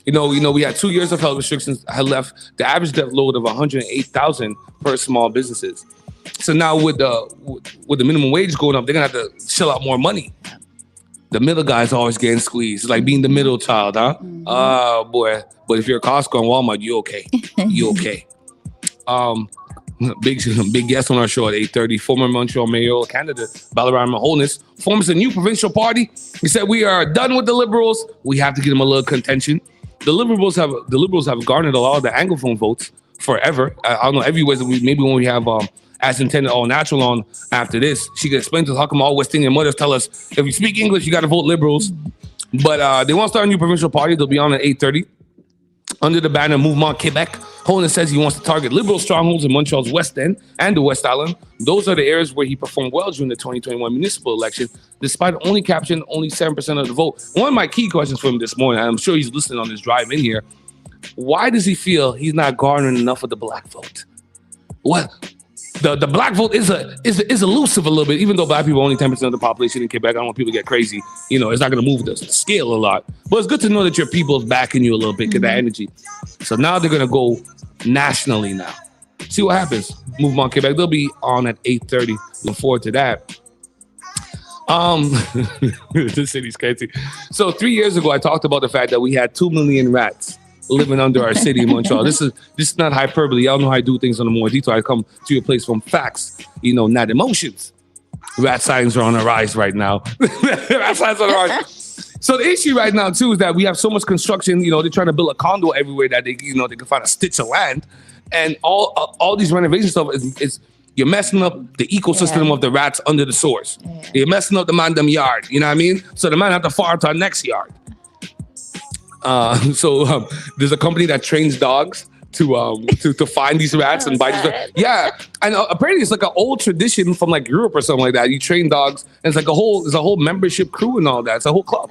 We had 2 years of health restrictions had left the average debt load of 108,000 per small businesses. So now with the minimum wage going up, they're gonna have to shell out more money. The middle guy's always getting squeezed. It's like being the middle child, huh? Oh boy. But if you're a Costco and Walmart, you okay. You okay. Big guest on our show at 8:30. Former Montreal Mayor candidate Balarama Holness forms a new provincial party. He said, we are done with the Liberals. We have to give them a little contention. The Liberals have garnered a lot of the Anglophone votes forever. I don't know, everywhere maybe when we have as intended all natural on after this, she can explain to us how come all West Indian mothers tell us if you speak English, you got to vote Liberals. But they want to start a new provincial party. They'll be on at 8:30 under the banner Mouvement Québec. Holness says he wants to target Liberal strongholds in Montreal's West End and the West Island. Those are the areas where he performed well during the 2021 municipal election, despite only capturing only 7% of the vote. One of my key questions for him this morning, and I'm sure he's listening on this drive in here, why does he feel he's not garnering enough of the black vote? What? The black vote is elusive a little bit, even though black people are only 10% of the population in Quebec. I don't want people to get crazy. It's not going to move the scale a lot. But it's good to know that your people's backing you a little bit, get that energy. So now they're going to go nationally now. See what happens. Mouvement Quebec, they'll be on at 8:30. Look forward to that. This city's crazy. So 3 years ago, I talked about the fact that we had 2 million rats living under our city in Montreal. This is not hyperbole. Y'all know how I do things on the Morning Detour. I come to your place from facts, not emotions. Rat signs are on the rise right now. Rat signs on the rise. So the issue right now too is that we have so much construction. They're trying to build a condo everywhere that they can find a stitch of land, and all these renovation stuff is you're messing up the ecosystem of the rats under the source. Yeah. You're messing up the man them yard. You know what I mean? So the man have to far to our next yard. So there's a company that trains dogs to find these rats and buy these rats. Yeah, and apparently it's like an old tradition from like Europe or something like that. You train dogs, and it's like there's a whole membership crew and all that. It's a whole club.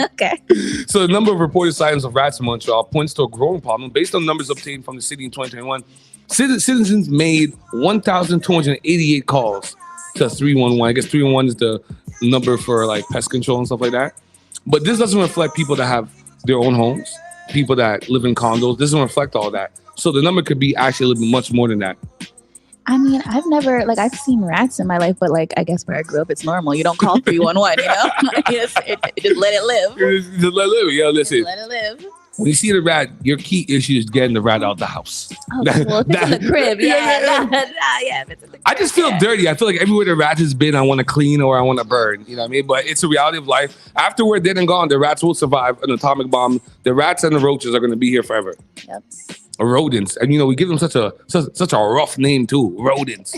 Okay. So the number of reported sightings of rats in Montreal points to a growing problem. Based on numbers obtained from the city in 2021, citizens made 1,288 calls to 311. I guess 311 is the number for like pest control and stuff like that. But this doesn't reflect people that have their own homes, people that live in condos. This doesn't reflect all that. So the number could be actually a little bit much more than that. I mean, I've never, I've seen rats in my life, but I guess where I grew up, it's normal. You don't call 311, just let it live. Just let it live. Yeah, listen. Let it live. When you see the rat, your key issue is getting the rat out the house. Oh, well, if it's in the crib, yeah. If it's in the crib, I just feel dirty. I feel like everywhere the rat has been, I want to clean or I want to burn. You know what I mean? But it's a reality of life. After we're dead and gone, the rats will survive an atomic bomb. The rats and the roaches are going to be here forever. Yep. Rodents. And, we give them such a rough name, too. Rodents.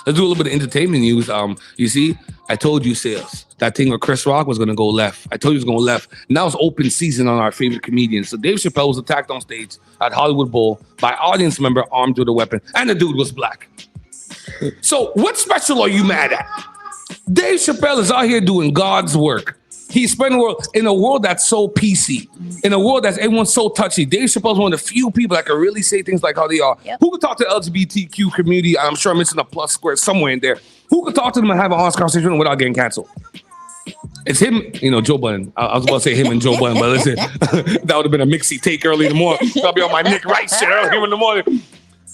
Let's do a little bit of entertainment news. You see, I told you, Sales, that thing with Chris Rock was going to go left. I told you it was going left. Now it's open season on our favorite comedians. So Dave Chappelle was attacked on stage at Hollywood Bowl by audience member armed with a weapon. And the dude was black. So what special are you mad at? Dave Chappelle is out here doing God's work. He's spreading the world in a world that's so PC, in a world that's everyone's so touchy. Dave Chappelle's one of the few people that can really say things like how they are. Yep. Who could talk to the LGBTQ community? I'm sure I'm missing a plus square somewhere in there. Who could talk to them and have an honest conversation without getting canceled? It's him, Joe Budden. I was about to say him and Joe Budden, but listen, that would have been a mixy take early in the morning. I'll be on my Nick Wright shit early in the morning.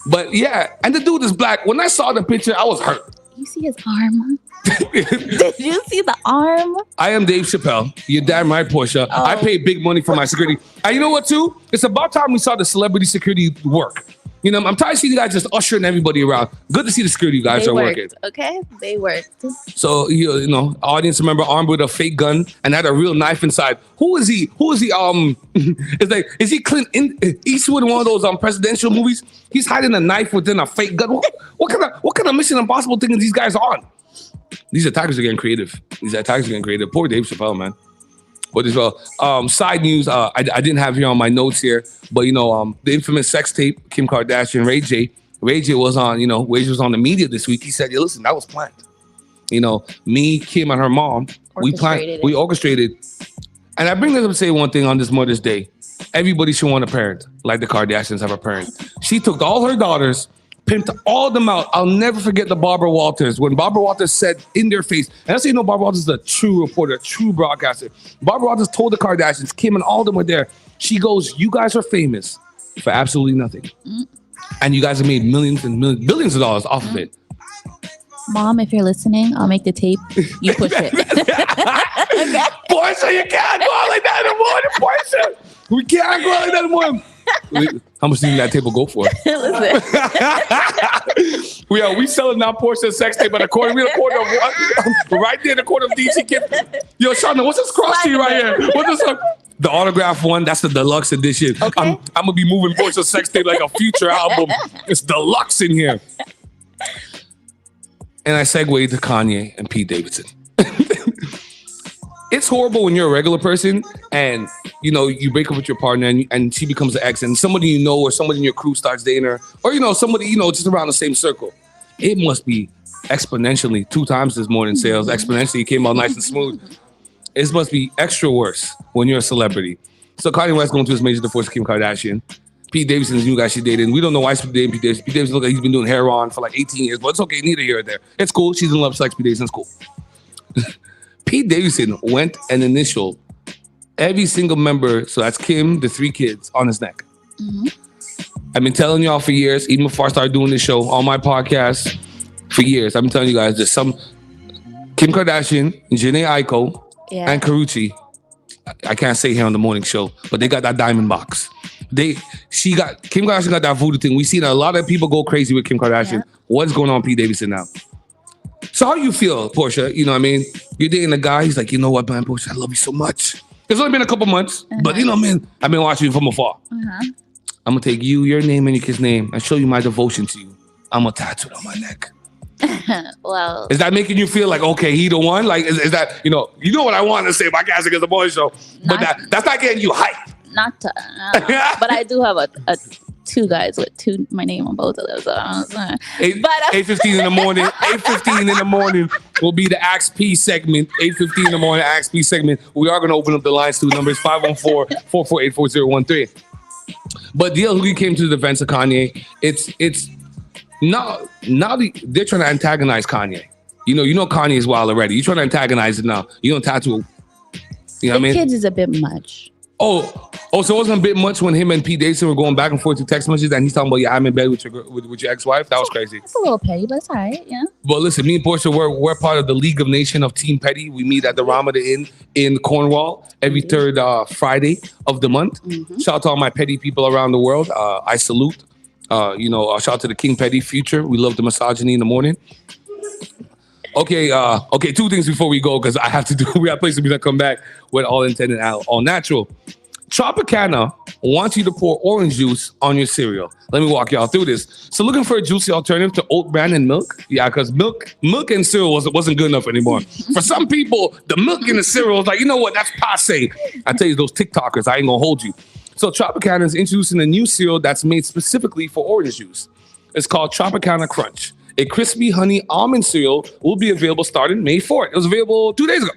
But yeah, and the dude is black. When I saw the picture, I was hurt. You see his arm? Did you see the arm? I am Dave Chappelle. You're damn right, Portia. Oh. I pay big money for my security. And you know what, too? It's about time we saw the celebrity security work. I'm tired of seeing you guys just ushering everybody around. Good to see the security guys are working. Okay, they worked. So, audience member armed with a fake gun and had a real knife inside. Who is he? It's like, is he Clint Eastwood in one of those presidential movies? He's hiding a knife within a fake gun. What kind of Mission Impossible thing are these guys on? These attackers are getting creative. Poor Dave Chappelle, man. But as well, side news, I didn't have here on my notes here, but the infamous sex tape, Kim Kardashian, Ray J. Ray J was on, Ray J was on the media this week. He said, listen, that was planned. Me, Kim, and her mom, we orchestrated. And I bring this up to say one thing on this Mother's Day. Everybody should want a parent, like the Kardashians have a parent. She took all her daughters, pimped all of them out. I'll never forget the Barbara Walters. When Barbara Walters said in their face, and I say, Barbara Walters is a true reporter, a true broadcaster. Barbara Walters told the Kardashians, Kim and all of them were there. She goes, you guys are famous for absolutely nothing. And you guys have made millions and millions, billions of dollars off of it. Mom, if you're listening, I'll make the tape. You push it. Okay. Portia, you can't go out like that in the morning, Portia. We can't go out like that in the morning. How much do you think that tape will go for? We selling now Portia sex tape at a corner. We at a corner of what? Right there in the corner of DC Kid. Yo, Shauna, what's this cross tree right here? What's this? The autograph one, that's the deluxe edition. Okay. I'm gonna be moving Portia sex tape like a future album. It's deluxe in here. And I segue to Kanye and Pete Davidson. It's horrible when you're a regular person and, you break up with your partner and she becomes an ex and somebody or somebody in your crew starts dating her or, somebody, just around the same circle. It must be exponentially 2 times this morning sales. Exponentially came out nice and smooth. It must be extra worse when you're a celebrity. So Kanye West going through his major divorce with Kim Kardashian. Pete Davidson's new guy she dated. We don't know why she's dating Pete Davidson. Pete Davidson looks like he's been doing hair on for like 18 years, but it's okay. Neither here or there. It's cool. She's in love. She likes Pete Davidson's cool. Pete Davidson went and initialed every single member, so that's Kim, the 3 kids, on his neck. Mm-hmm. I've been telling y'all for years, even before I started doing this show on my podcast, for years, I've been telling you guys there's some Kim Kardashian, Janae Aiko, and Karrueche I can't say here on the morning show, but they got that diamond box. Kim Kardashian got that voodoo thing. We seen a lot of people go crazy with Kim Kardashian. Yeah. What's going on, Pete Davidson now? So how you feel, Portia? You know what I mean? You're dating a guy. He's like, you know what, man, Portia, I love you so much. It's only been a couple months, but you know, man, I've been watching you from afar. I'm gonna take your name, and your kid's name, and show you my devotion to you. I'm gonna tattoo it on my neck. Well, is that making you feel like, okay, he the one? Like, is that, you know what I want to say about Cassie Against the Boys show, but that's not getting you hyped. Not to, but I do have a two guys with my name on both of those. 8:15 in the morning. 8:15 in the morning will be the Ask P segment. 8:15 in the morning, Ask P segment. We are going to open up the lines to numbers 514-448-4013. But the who came to the defense of Kanye, it's now they're trying to antagonize Kanye. You know Kanye is wild already. You're trying to antagonize it now. You don't tattoo. You know what I mean? Kids is a bit much. So it wasn't a bit much when him and Pete Davidson were going back and forth to text messages, and he's talking about, I'm in bed with your ex-wife. That was crazy. It's a little petty, but it's all right, yeah. But listen, me and Portia, we're part of the League of Nation of Team Petty. We meet at the Ramada Inn in Cornwall every third Friday of the month. Shout out to all my petty people around the world. I salute. Shout out to the King Petty Future. We love the misogyny in the morning. Okay, two things before we go, because I have to we have places to come back with all intended all natural. Tropicana wants you to pour orange juice on your cereal. Let me walk y'all through this. So looking for a juicy alternative to oat bran and milk? Yeah, because milk and cereal wasn't good enough anymore. For some people, the milk in the cereal is like, you know what, that's passe. I tell you, those TikTokers, I ain't gonna hold you. So Tropicana is introducing a new cereal that's made specifically for orange juice. It's called Tropicana Crunch. A crispy honey almond cereal will be available starting May 4th. It was available 2 days ago,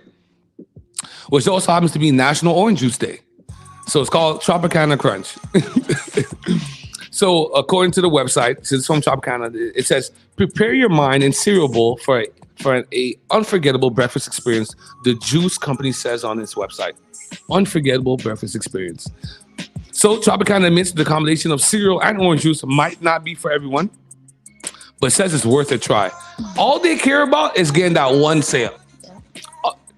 which also happens to be National Orange Juice Day. So it's called Tropicana Crunch. So according to the website, since it's from Tropicana, it says, prepare your mind and cereal bowl for an unforgettable breakfast experience, the juice company says on its website. Unforgettable breakfast experience. So Tropicana admits the combination of cereal and orange juice might not be for everyone, but says it's worth a try. All they care about is getting that one sale.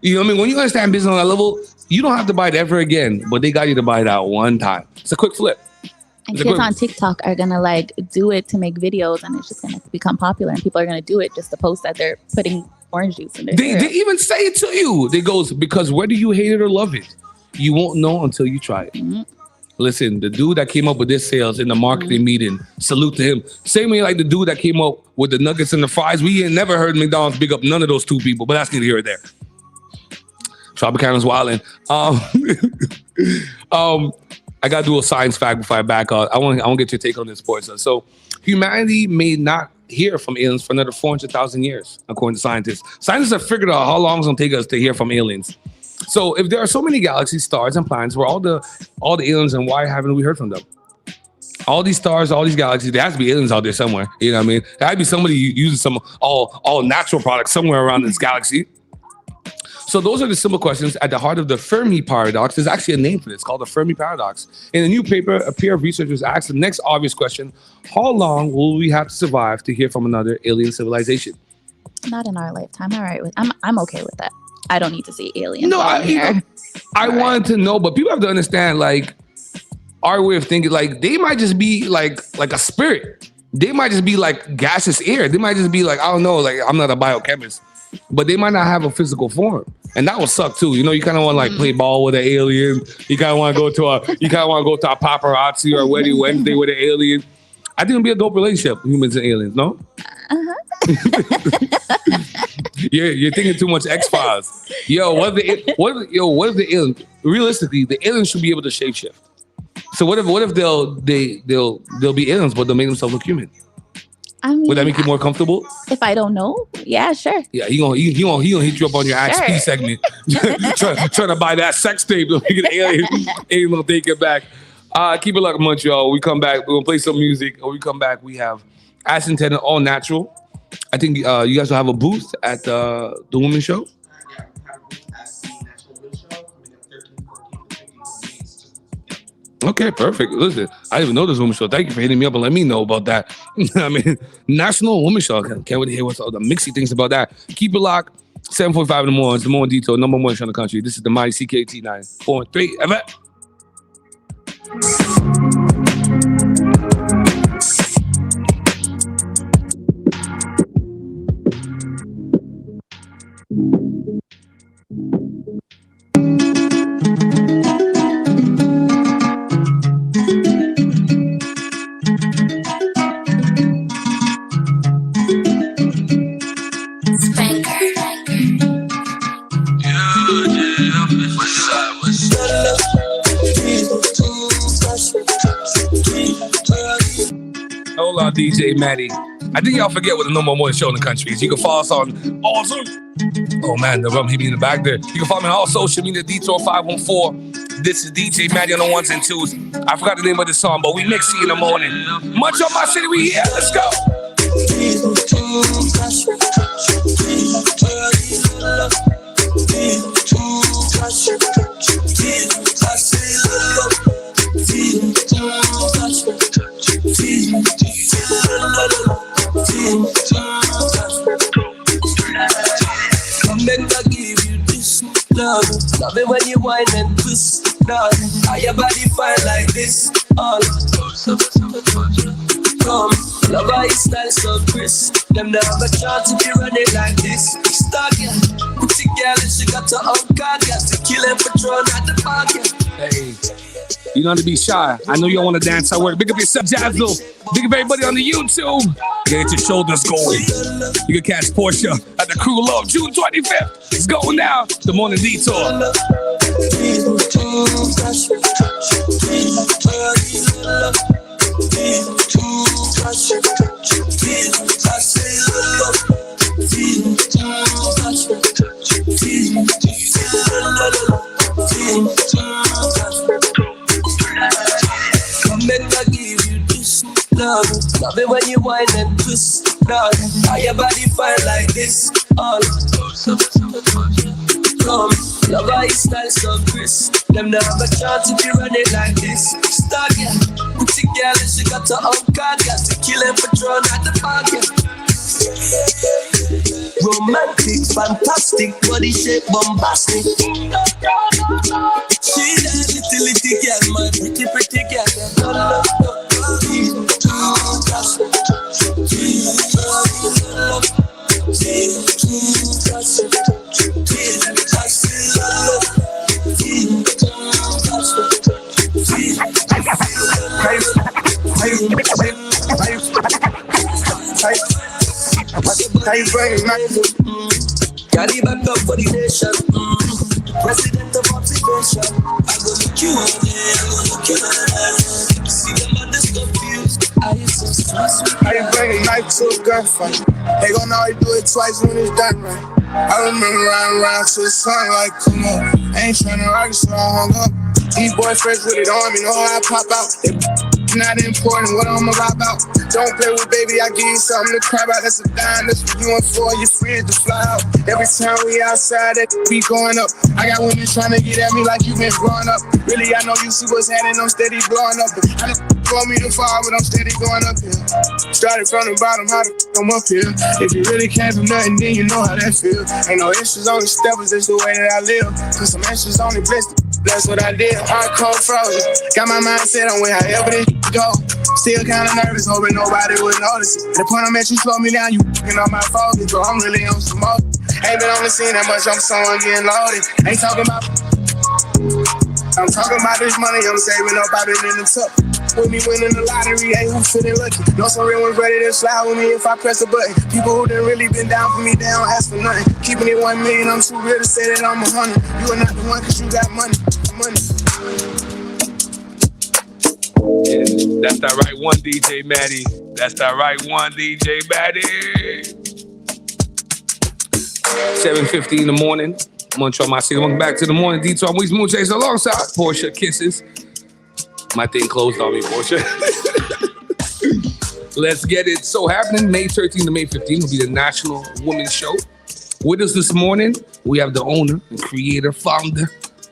You know what I mean? When you understand business on that level, you don't have to buy it ever again, but they got you to buy that one time. It's a quick flip. And kids on TikTok are going to do it to make videos, and it's just going to become popular, and people are going to do it just to post that they're putting orange juice in their cereal. They even say it to you. They goes, because whether you hate it or love it, you won't know until you try it. Listen, the dude that came up with this sales in the marketing meeting, salute to him. Same way like the dude that came up with the nuggets and the fries. We ain't never heard McDonald's big up none of those two people, but that's neither here or there. Tropicana's wildin'. I gotta do a science fact before I back out. I want to get your take on this, Portia. So humanity may not hear from aliens for another 400,000 years, according to scientists. Scientists have figured out how long it's gonna take us to hear from aliens. So if there are so many galaxies, stars, and planets where all the aliens, and why haven't we heard from them? All these stars, all these galaxies, there has to be aliens out there somewhere. You know what I mean? There has to be somebody using some all natural products somewhere around this galaxy. So those are the simple questions at the heart of the Fermi paradox. There's actually a name for this called the Fermi paradox. In a new paper, a pair of researchers asked the next obvious question: how long will we have to survive to hear from another alien civilization? Not in our lifetime. All right, I'm okay with that. I don't need to see aliens. No, I wanted to know, but people have to understand, our way of thinking, they might just be like a spirit. They might just be like gaseous air. They might just be I don't know, I'm not a biochemist, but they might not have a physical form. And that would suck too. You know, you kind of want to play ball with an alien. You kind of want to go to a paparazzi or a wedding Wednesday with an alien. I think it'd be a dope relationship, humans and aliens, no? You're thinking too much X-Files. What if the aliens? Realistically, the aliens should be able to shapeshift. So what if they'll be aliens, but they'll make themselves look human? I mean, would that make you more comfortable? If I don't know, yeah, sure. Yeah, he gonna hit you up on your XP segment, trying to buy that sex tape. Alien will take it back. Keep it like Montreal. We come back. We're gonna play some music. When we come back, we have As Intended, all natural. I think you guys will have a booth at the Women's Show. Okay, perfect. Listen, I didn't even know this Women's Show. Thank you for hitting me up and letting me know about that. I mean, National Women's Show. Can't wait to hear what's all the mixy things about that. Keep it locked. 7:45 in the morning. It's the Morning Detour, number one show in the country. This is the Mighty CKT 943. Ever. Hold on, DJ Maddie. I think y'all forget what the number one show in the country is. You can follow us on all. Oh man, the rum hit me in the back there. You can follow me on all social media, Detour 514. This is DJ Maddie on the ones and twos. I forgot the name of the song, but we mix it in the morning. Much on my city, we here. Let's go. Come back, I give you this love. Love it when you whine and twist. Love, how your body fine like this. All come, love how your style so crisp. Them never have a chance to be running like this. Star girl, pretty girl, and she got her own car. Got to kill and patrol at the market. Hey. You don't have to be shy. I know you don't want to dance. I work. Big up yourself, Jazzle. Big up everybody on the YouTube. Get your shoulders going. You can catch Portia at the Crew Love June 25th. It's going now. The Morning Detour. Make I give you this love. Love it when you whine and twist. Love, how your body fine like this. All come, love how your style so crisp. Them never have a chance to be running like this. Star girl, pretty girl, and she got her own car. Got to kill and patrol at the market. Romantic, fantastic, body shape bombastic. She that little girl, my pretty girl. Carry back up for the nation. President of observation. I go look you over there, I go look you over there. See them others confused. I am so stressed. How you bring a knife to a gunfight? They gon' always do it twice when it's done right. I remember riding around to the sun like, come on. I ain't tryna argue, so I hung up. These boys fresh with it on me, know how I pop out. Not important what I'm about. Don't play with baby, I give you something to cry about. That's a dime, that's what you and for your friends to fly out. Every time we outside, that be going up. I got women trying to get at me like you been growing up. Really, I know you see what's happening, I'm steady blowing up. I don't want me to fall, but I'm steady going up here. Started from the bottom, how to come up here. If you really came from nothing, then you know how that feels. Ain't no issues, only steppers, that's the way that I live. Cause some issues only blessed. That's what I did. Hardcore frozen. Got my mindset on where however this go. Still kinda nervous, hoping nobody would notice it. The point I'm at, you slow me down, you fucking on my focus, bro. I'm really on some more. Ain't been on the scene that much, I'm someone getting loaded. Ain't talking about. I'm talking about this money I'm saving up, I've been in the tuck. With me winning the lottery, ain't who feeling lucky. Know some real ones ready to slide with me if I press a button. People who done really been down for me, they don't ask for nothing. Keeping it 1 million, I'm too real to say that I'm 100. You are not the one cause you got money. Yeah, that's that right one, DJ Maddie. That's that right one, DJ Maddie. 7:50 in the morning. Montreal, my city. Welcome back to the Morning Detour. I'm Weezy Moon Chase alongside Portia Kisses. My thing closed on me, Portia. Let's get it. So happening May 13th to May 15th will be the National Women's Show. With us this morning, we have the owner and creator, founder,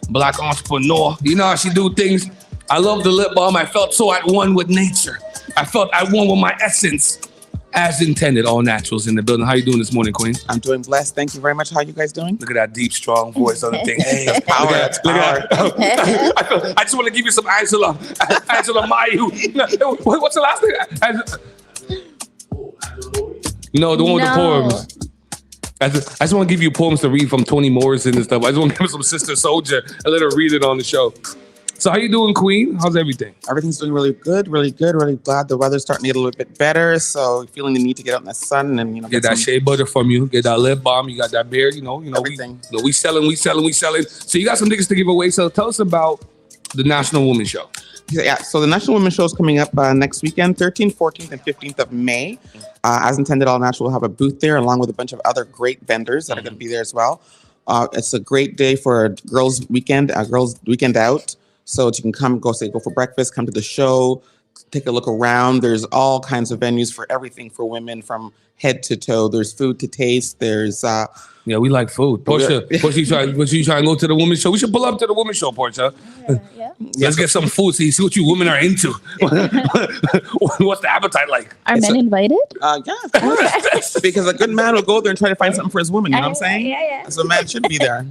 Black entrepreneur. You know how she do things. I love the lip balm. I felt so at one with nature. I felt at one with my essence. As intended, all naturals in the building. How you doing this morning, Queen? I'm doing blessed. Thank you very much. How you guys doing? Look at that deep, strong voice on the thing. Hey, that's power. That's power. I just want to give you some Angela Mayu. What's the last thing? No, the one with the poems. I just want to give you poems to read from Toni Morrison and stuff. I just want to give her some Sister Soldier and let her read it on the show. So how you doing, Queen? How's everything? Everything's doing really good, really good. Really glad the weather's starting to get a little bit better. So feeling the need to get out in the sun and get that shea butter from you. Get that lip balm. You got that beard. Everything. We selling. So you got some tickets to give away. So tell us about the National Women's Show. Yeah, so the National Women's Show is coming up next weekend, 13th, 14th, and 15th of May. As intended, All Natural will have a booth there along with a bunch of other great vendors that are going to be there as well. It's a great day for a girls' weekend out. So you can come, go for breakfast, come to the show, take a look around. There's all kinds of venues for everything for women from head to toe. There's food to taste. There's yeah, we like food. Portia, you trying to go to the women's show? We should pull up to the women's show, Portia. Yeah. Let's get some food. See what you women are into. What's the appetite like? Are men invited? Yeah, of course. Because a good man will go there and try to find something for his woman. You know what I'm saying? Yeah. So a man should be there.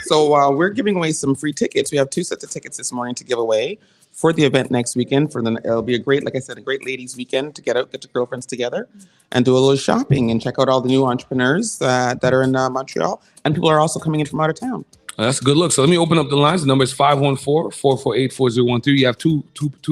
So we're giving away some free tickets. We have 2 sets of tickets this morning to give away for the event next weekend. It'll be a great ladies' weekend to get out, get your girlfriends together, and do a little shopping and check out all the new entrepreneurs that are in Montreal. And people are also coming in from out of town. That's a good look. So let me open up the lines. The number is 514-448-4013. You have two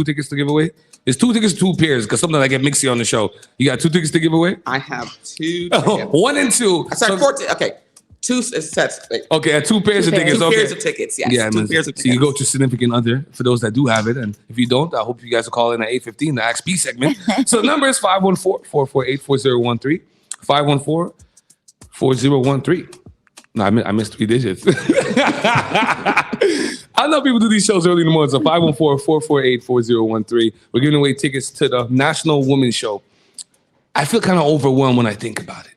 tickets to give away. It's 2 tickets, 2 pairs, because sometimes I get mixy on the show. You got 2 tickets to give away? I have 2 tickets. 1 and 2. Sorry, 4 okay. 2 sets. Wait. Okay, 2 pairs of tickets. 2 pairs of tickets, yes. Yeah, 2 pairs of tickets. So you go to significant other for those that do have it. And if you don't, I hope you guys will call in at 8:15, the Ask B segment. So the number is 514-448-4013. 514-4013. No, I missed 3 digits. I know people do these shows early in the morning. So 514-448-4013. We're giving away tickets to the National Women's Show. I feel kind of overwhelmed when I think about it.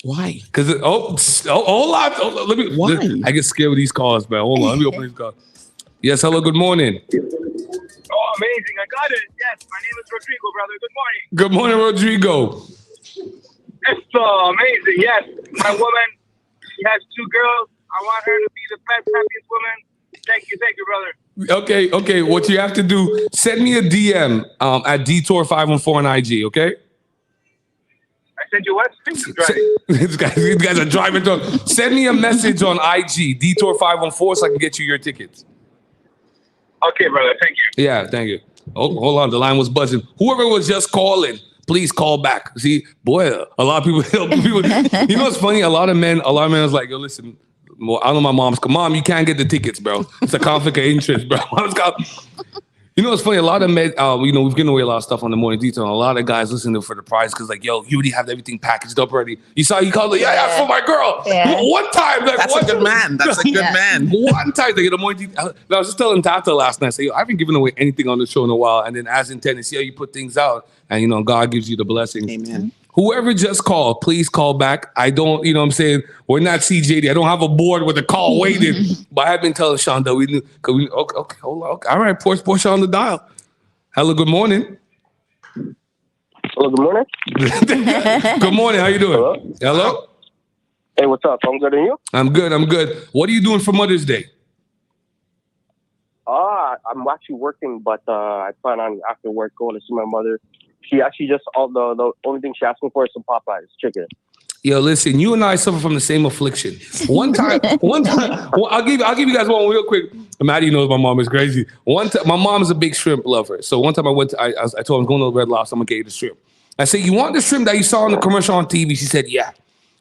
Why? Because hold on. Why? I get scared with these calls, man. Hold on, let me open these calls. Yes, hello. Good morning. Oh, amazing! I got it. Yes, my name is Rodrigo, brother. Good morning. Good morning, Rodrigo. It's amazing. Yes, my woman. She has 2 girls. I want her to be the best, happiest woman. Thank you, brother. Okay. What you have to do? Send me a DM at Detour 514 on IG. Okay. I sent you what? These guys are driving. Send me a message on IG, Detour 514, so I can get you your tickets. Okay, brother. Thank you. Yeah, thank you. Oh, hold on. The line was buzzing. Whoever was just calling, please call back. See, boy, a lot of people. You know what's funny? A lot of men was like, yo, listen. I know my mom's. Mom, you can't get the tickets, bro. It's a conflict of interest, bro. You know what's funny? A lot of men, we've given away a lot of stuff on the Morning Detour. And a lot of guys listen to it for the prize because, like, yo, you already have everything packaged up already. You saw, you called it, yeah, for my girl. Yeah. One time, like, that's a good man. That's a good man. One time they get a Morning Detour. I was just telling Tata last night, I said, yo, I haven't given away anything on the show in a while. And then as intended, see how you put things out, and God gives you the blessings. Amen. Whoever just called, please call back. I don't, what I'm saying? We're not CJD. I don't have a board with a call waiting. But I've been telling Shonda, okay, hold on. Okay. All right, Portia on the dial. Hello, good morning. Hello, good morning. Good morning. How you doing? Hello? Hey, what's up? I'm good, and you? I'm good. What are you doing for Mother's Day? I'm actually working, but I plan on after work going to see my mother. She actually the only thing she asked me for is some Popeyes chicken. Yo, listen, you and I suffer from the same affliction. One time, well, I'll give you guys one real quick. Maddie knows my mom is crazy. One time, my mom is a big shrimp lover. So one time I told her I was going to Red Lobster, I'm gonna get you the shrimp. I said, you want the shrimp that you saw in the commercial on TV? She said, yeah.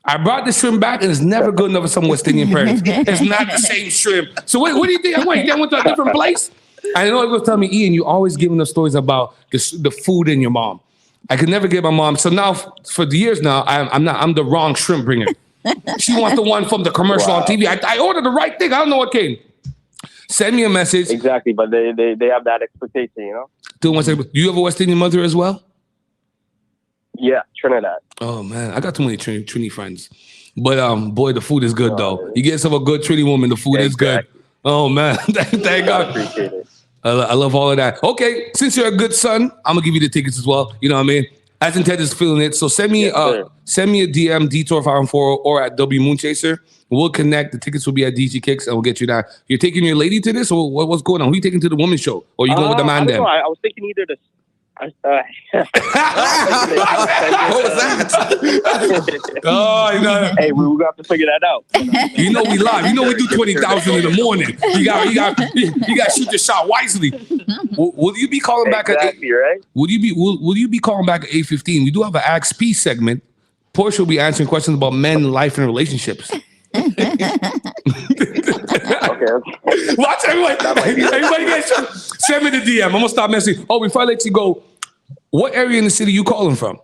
I brought the shrimp back and it's never good enough for some West Indian parents. It's not the same shrimp. So what do you think? I went to a different place? I know it was telling me, Ian, you always giving us stories about the food in your mom. I could never get my mom. So now, for the years now, I'm the wrong shrimp bringer. She wants the one from the commercial on TV. I ordered the right thing. I don't know what came. Send me a message. Exactly, but they have that expectation, Do you have a West Indian mother as well? Yeah, Trinidad. Oh man, I got too many Trini friends. But boy, the food is good though. You get yourself a good Trini woman, the food is good. Oh man, thank God. I appreciate it. I love all of that. Okay, since you're a good son, I'm gonna give you the tickets as well. You know what I mean? As Ted is feeling it. So send me send me a DM, Detour 514 or at W Moonchaser. We'll connect. The tickets will be at DG Kicks and we'll get you down. You're taking your lady to this, or what's going on? Who you taking to the women's show? Or you going with the man then? I was thinking either the. What was that? Oh, you know. Hey, we got to figure that out. You know we live. You know we do 20,000 in the morning. You got to shoot your shot wisely. Will you be calling back at 8? Right? Will you be calling back at 8:15? We do have an Ask P segment. Portia will be answering questions about men, life, and relationships. Okay. Watch everybody get send me the DM. I'm gonna stop messing. Oh, before I let you go, what area in the city you calling from?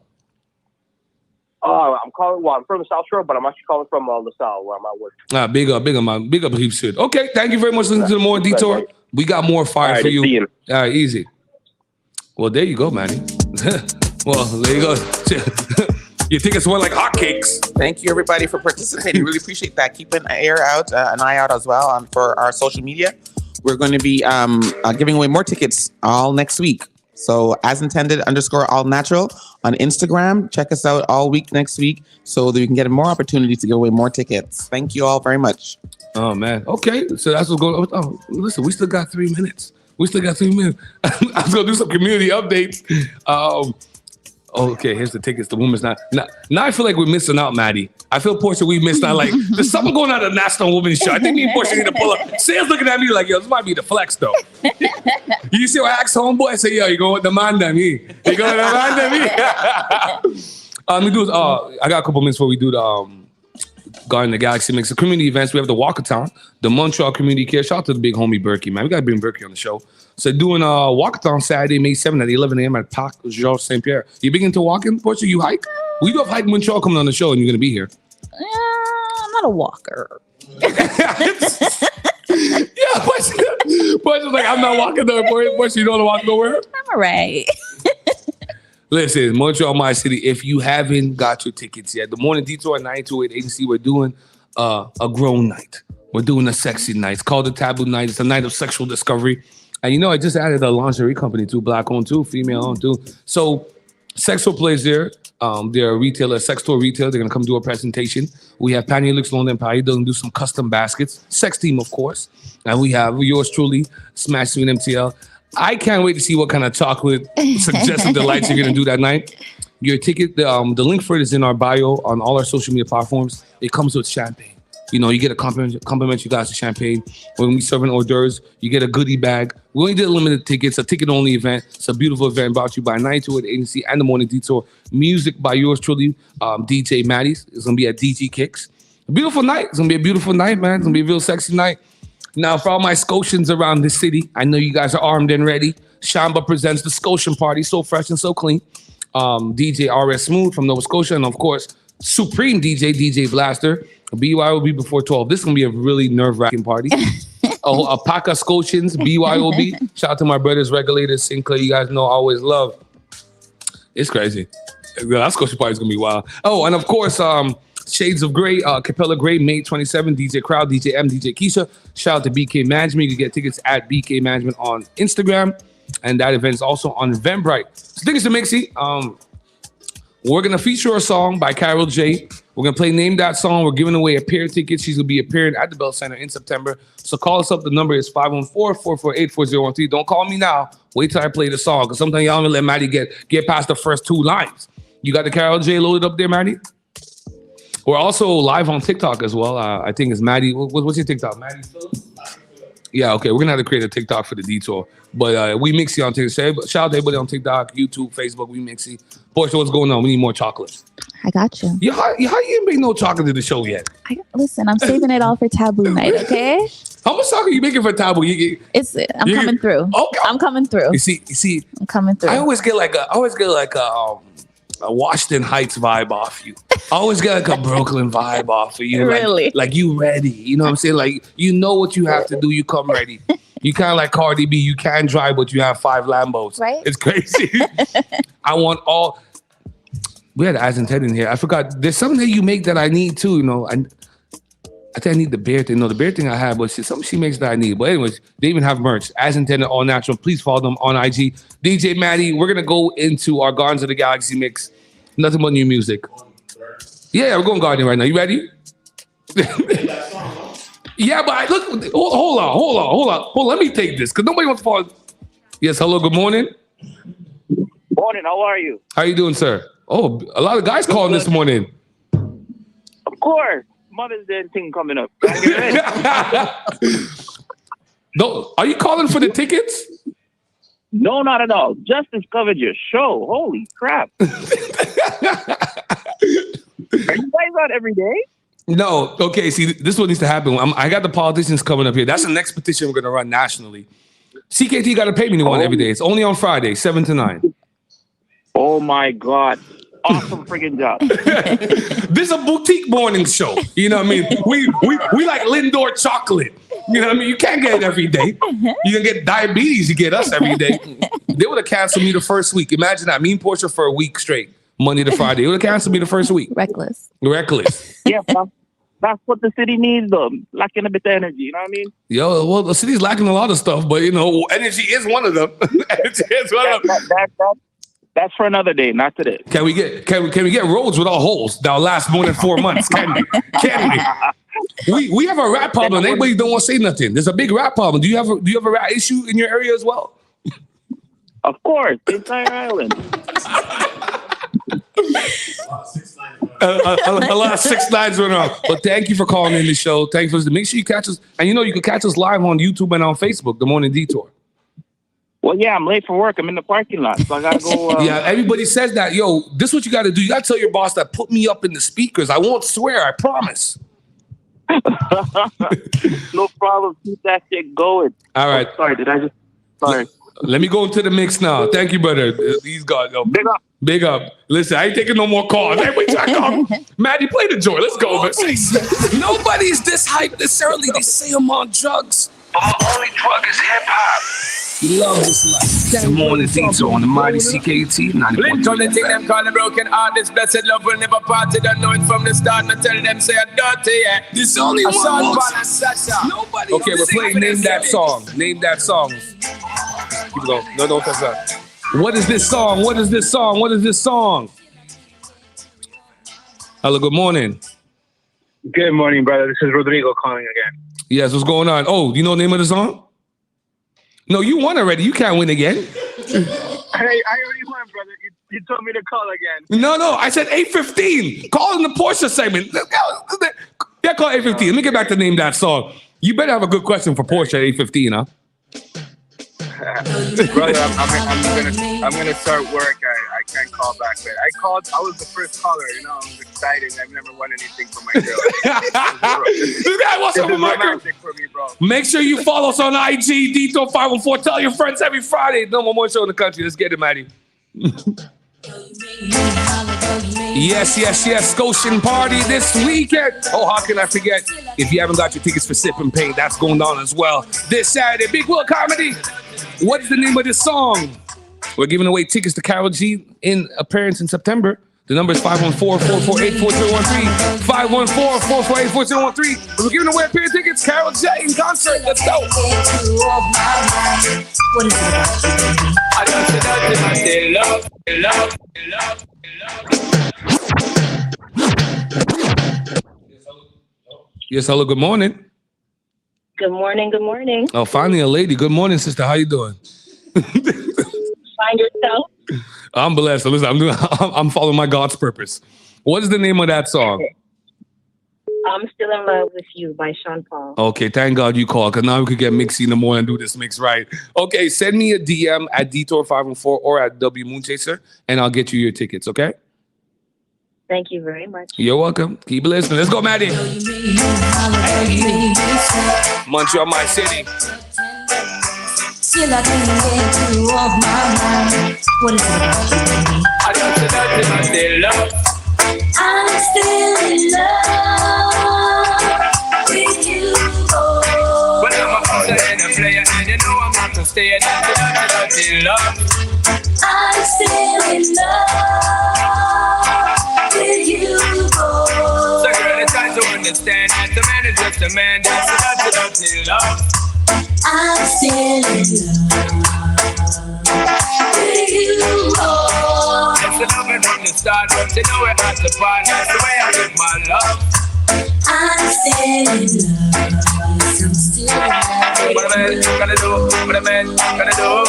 I'm calling. Well, I'm from the South Shore, but I'm actually calling from LaSalle, where I'm at work. Big up, Heaps Shit. Okay, thank you very much for listening to the Morning Detour. We got more fire for you. All right, easy. Well, there you go, Manny. Well, there you go. Your tickets went like hotcakes. Thank you, everybody, for participating. Really appreciate that. Keep an eye out as well for our social media. We're going to be giving away more tickets all next week. So as intended _all natural on Instagram. Check us out all week next week so that we can get more opportunities to give away more tickets. Thank you all very much. Oh, man. Okay. So that's what's going on. Oh, listen, we still got 3 minutes. I was going to do some community updates. Okay, here's the tickets. The women's night. Now I feel like we're missing out, Maddie. I feel, Portia, we missed out. Like, there's something going on at the National Women's Show. I think me and Portia need to pull up. Sam's looking at me like, yo, this might be the flex, though. You see what I asked homeboy? I say, yo, you going with the man, them, he? You going with the man, them, he? I got a couple minutes before we do the Guardian of the Galaxy Mix. The community events, we have the Walkathon, the Montreal Community Care. Shout out to the big homie Berkey, man. We got to bring Berkey on the show. So doing a Walkathon Saturday, May 7th at 11 a.m. at Parc Georges St. Pierre. You big into walking, Portia? You hike? We do have Hike Montreal coming on the show, and you're going to be here. I'm not a walker. Yeah, Portia's like, I'm not walking there. Portia, you don't want to walk nowhere? I'm all right. Listen, Montreal, my city, if you haven't got your tickets yet, the Morning Detour at 928 Agency, we're doing a grown night. We're doing a sexy night. It's called the Taboo Night. It's a night of sexual discovery. And I just added a lingerie company too, black owned too, female owned too. So Sexual plays there. They're a retailer, sex store retailer. They're going to come do a presentation. We have Panier Lux London Pie. They're going to do some custom baskets. Sex team, of course. And we have yours truly, Smash Swing MTL. I can't wait to see what kind of chocolate suggested delights you're going to do that night. Your ticket, the link for it is in our bio on all our social media platforms. It comes with champagne. You get a complimentary glass of champagne. When we serving hors d'oeuvres, you get a goodie bag. We only did limited tickets, a ticket-only event. It's a beautiful event brought to you by 928 Agency and the Morning Detour. Music by yours truly, DJ Maddie's. It's going to be at DG Kicks. A beautiful night. It's going to be a beautiful night, man. It's going to be a real sexy night. Now, for all my Scotians around the city, I know you guys are armed and ready. Shamba presents the Scotian Party, so fresh and so clean. DJ RS Smooth from Nova Scotia, and of course, Supreme DJ Blaster. BYOB before 12. This is going to be a really nerve-wracking party. A pack of Scotians, BYOB. Shout out to my brothers, Regulators, Sinclair. You guys know I always love. It's crazy. That Scotia party is going to be wild. Oh, and of course, Shades of Grey, Capella Grey, May 27, DJ Crowd, DJ M, DJ Keisha. Shout out to BK Management. You can get tickets at BK Management on Instagram. And that event is also on Eventbrite. So tickets to Mixie. We're going to feature a song by Carol J. We're going to play Name That Song. We're giving away a pair of tickets. She's going to be appearing at the Bell Center in September. So call us up. The number is 514-448-4013. Don't call me now. Wait till I play the song. Because sometimes y'all don't let Maddie get past the first two lines. You got the Carol J loaded up there, Maddie? We're also live on TikTok as well. I think it's Maddie. What's your TikTok? Maddie Phillips? Yeah, okay. We're going to have to create a TikTok for the Detour. But we Mixie on TikTok. Shout out to everybody on TikTok, YouTube, Facebook. We Mixie. Portia, what's going on? We need more chocolate. I got you. How you ain't bring no chocolate to the show yet? Listen, I'm saving it all for Taboo Night, okay? How much chocolate you making for Taboo? I'm coming through. Okay. I'm coming through. You see, I'm coming through. I always get like a Washington Heights vibe off you. I always get like a Brooklyn vibe off of you. Really? Like you ready. You know what I'm saying? Like you know what you have to do. You come ready. You kind of like Cardi B. You can't drive, but you have 5 Lambos. Right? It's crazy. I want all. We had Eyes and Ted in here. I forgot. There's something that you make that I need too. I think I need the bear thing. No, the bear thing I have, but something she makes that I need. But anyways, they even have merch. As intended, all natural. Please follow them on IG. DJ Maddie, we're going to go into our Guardians of the Galaxy mix. Nothing but new music. Yeah, we're going Guardian right now. You ready? Yeah, but look, hold on. Let me take this because nobody wants to follow. Yes, hello, good morning. Morning, how are you? How you doing, sir? Oh, a lot of guys calling this morning. Of course. Mother's Day thing coming up. No, are you calling for the tickets? No, not at all. Just discovered your show. Holy crap. Are you guys out every day? No. Okay, see, this is what needs to happen. I got the politicians coming up here. That's the next petition we're going to run nationally. CKT got to pay me one every day. It's only on Friday, 7 to 9. Oh, my God. Awesome freaking job. This is a boutique morning show. You know what I mean? We like Lindor chocolate. You know what I mean? You can't get it every day. You can get diabetes. You get us every day. They would have canceled me the first week. Imagine that. Me and Portia for a week straight, Monday to Friday. They would have canceled me the first week. Reckless. Yeah, that's what the city needs, though. Lacking a bit of energy. You know what I mean? Yo, well, the city's lacking a lot of stuff, but you know, energy is one of them. Energy is one of them. That's for another day, not today. Can we get roads without holes that'll last more than 4 months? Can we? We have a rat problem. Anybody don't want to say nothing. There's a big rat problem. Do you have a rat issue in your area as well? Of course, the entire island. A lot of 6 9s went on. But thank you for calling in the show. Thanks for listening. Make sure you catch us, and you can catch us live on YouTube and on Facebook. The Morning Detour. Well, yeah, I'm late for work. I'm in the parking lot, so I gotta go. Yeah, everybody says that. Yo, this is what you got to do. You got to tell your boss that put me up in the speakers. I won't swear. I promise. No problem. Keep that shit going. All right. Oh, sorry. Let me go into the mix now. Thank you, brother. These guys. Big up. Listen, I ain't taking no more calls. Everybody try to call. Maddie, play the joy. Let's go. Nobody's this hyped necessarily. They say I'm on drugs. But my only drug is hip hop. Love this life. The Morning Detour on the mighty CKT. Blink on the thing them call the broken heart. This blessed love will never part. Don't know it from the start. I tell them say I'm dirty. Yeah. There's only one Nobody. Okay, we're playing Name That Song. Name That Song. Keep going. No, don't touch that. What is this song? What is this song? What is this song? Hello, good morning. Good morning, brother. This is Rodrigo calling again. Yes, what's going on? Oh, do you know the name of the song? No, you won already. You can't win again. Hey, I already won, brother. You told me to call again. No. I said 8:15. Call in the Porsche segment. Yeah, call 8:15. Let me get back to Name That Song. You better have a good question for Porsche at 8:15, huh? Brother, I'm gonna start work. I can't call back, but I was the first caller. I was excited. I've never won anything for my girl. This guy wants something for my girl. For me, bro. Make sure you follow us on IG, Detour514. Tell your friends every Friday. No more show in the country. Let's get it, Maddie. Yes. Scotian party this weekend. Oh, how can I forget? If you haven't got your tickets for Sip and Paint, that's going on as well. This Saturday, Big Will Comedy. What's the name of this song? We're giving away tickets to Karol G in appearance in September. The number is 514-448-4213. 514-448-4213. We're giving away a pair of tickets. Karol G in concert. Let's go. What is Yes, hello, good morning. Good morning. Oh, finally a lady. Good morning, sister. How you doing? Find yourself. I'm blessed. Listen, I'm following my God's purpose. What is the name of that song? I'm Still in Love with You by Sean Paul. Okay, thank God you called, because now we could get Mixy in the morning and do this mix right. Okay, send me a DM at Detour514 or at W Moonchaser, and I'll get you your tickets, okay? Thank you very much. You're welcome. Keep listening. Let's go, Maddie. Montreal, my city. Still I can't get you off my mind. What is it? I'm still in love with you. But I'm a player and a player, and you know I'm not gonna stay in love. I'm still in love with you. So girl, it's time to understand that the man is just a man. That's dirty love. I'm still in love with you more. It's the love from the start, but you know it has to part. That's the way I give my love. I'm still in love. I'm still in love. What a man gonna do? What a man gonna do?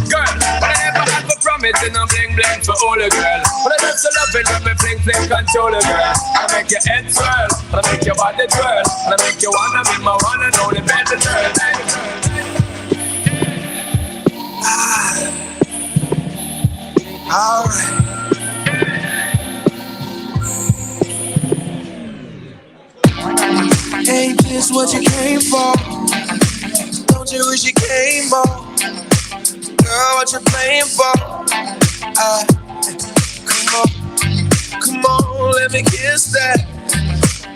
Girl, but I never have a promise and I'm bling bling for all the girl. But I just love it when me bling bling control the girl. I make your head swirl, I make your body twirl, I make you wanna be my one and only better girl. Alright. Ain't this what you came for? Don't you wish you came more? Girl, what you playing for? Come on, let me kiss that.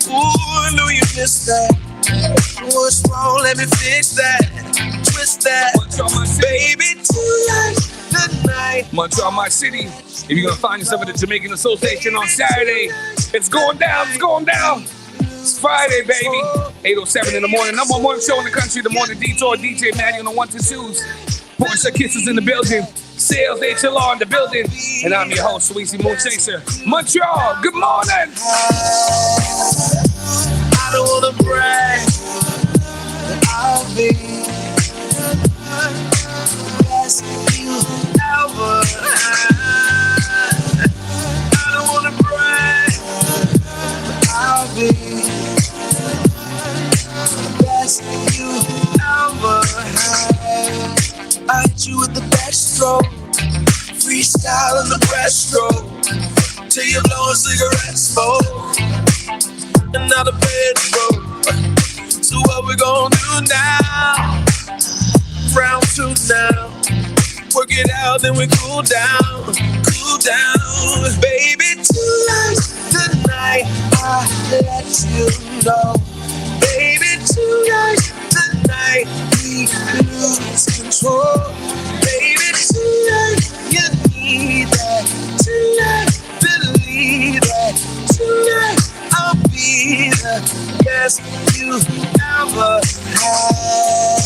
Ooh, I know you missed that. What's wrong? Let me fix that. Twist that. Baby, tonight. Montreal, my city. If you're gonna find yourself at the Jamaican Association on Saturday, it's going down, it's going down. It's Friday, baby. 8:07 in the morning. Number one morning show in the country, the Morning Detour. DJ Maddie on the 1s and 2s. Portia Kisses in the building. Sales HLR in the building. And I'm your host, Sweezy Moon Chaser. Montreal, good morning. I don't wanna brag, but I'll be best you ever had. I don't wanna brag, but I'll be best you ever had. I hit you with the backstroke, freestyle in the breaststroke, till you blow a cigarette smoke. Another bed broke. So what we gonna do now? Round two now. Work it out, then we cool down. Cool down. Baby, tonight I let you know. Baby, tonight we lose control. Baby, tonight you need that. Tonight, believe that. Tonight I'll be the best you ever had.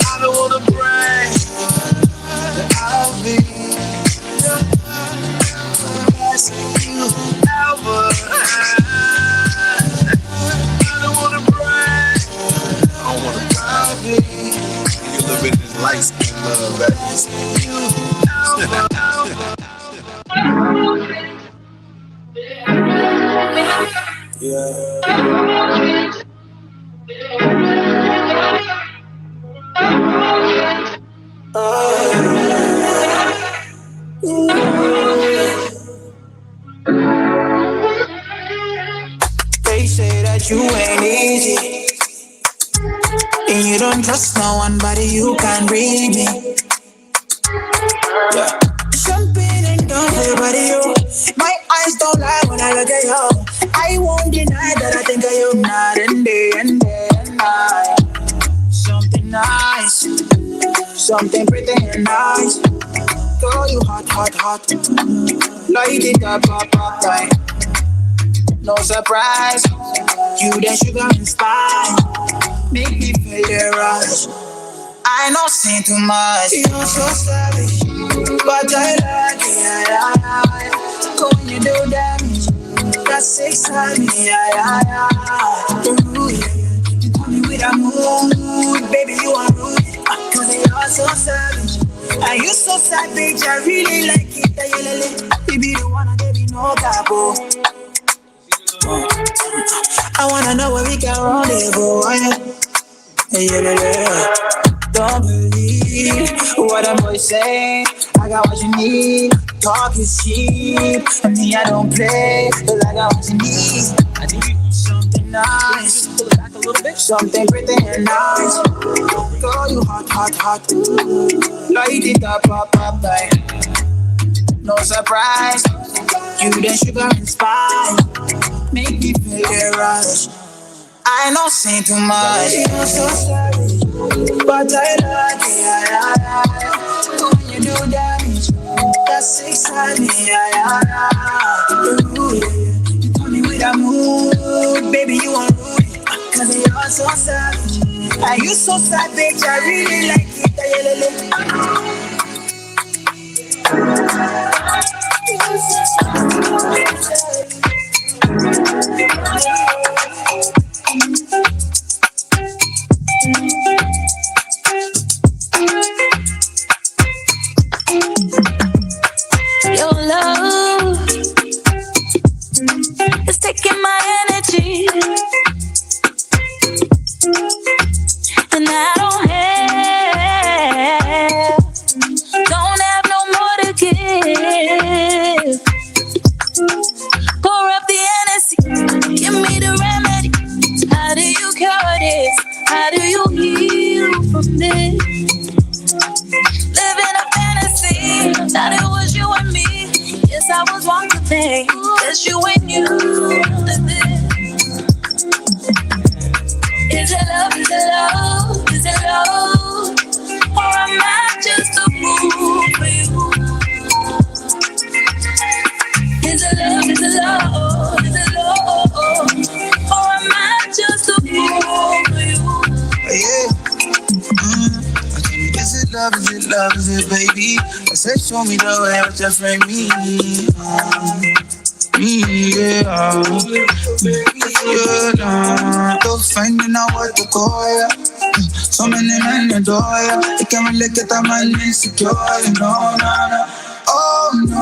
I don't wanna brag, but I'll be the best you ever had. I don't wanna brag, I'll be. Give you a little bit of this light skin love, baby. Best you ever. They say that you ain't easy, and you don't trust no one, but you can read me. Yeah. Jumping and going, but you, my eyes don't lie when I look at you. I won't deny that I think of you night and day and day and night. Something nice, something pretty and nice. Girl, you hot, hot, hot. Light it up, up, up, right. No surprise, you the sugar and spice. Make me feel the rush. I know seen too much. You're so savage, but I like it. Go when you do damage. That's exciting, Ooh, you call me with a mood, baby, you are rude. Cause you are so savage, and you so savage, I really like it. You be the one, there be no taboo. I wanna know where we can rendezvous. Yeah. Don't believe what I'm always saying. I got what you need. Talk is cheap, and me I don't play, but I got what you need. I need something nice, pull it back a little bit, something pretty and nice. Girl, you hot, hot, hot. Light it up, up, up, like. No surprise, you the sugar and spice. Make me feel the rush. I know seen too much. You're so sorry, but I like it. When you do damage, that's exciting. Ooh, you call me with a mood. baby, you are rude. Cause you're so savage. Are you so savage? I really like it. Your love is taking my energy, and I don't have no more to give. Pour up the energy, give me the remedy. How do you cure this? How do you heal from this? Living a fantasy, thought it was you and me. Yes, I was wrong to think it's you and you. Is it love? Is it love? Is it love? Or am I just a fool for you? Is it love? Is it love? Is it love? Or am I just a fool for you? Yeah. Is it love? Is it love? Is it baby? I said show me the way what you frame me. Yeah. Tô finding out what to call ya. So many men adore ya. They can't really get that man insecure. No, no, no. Oh no,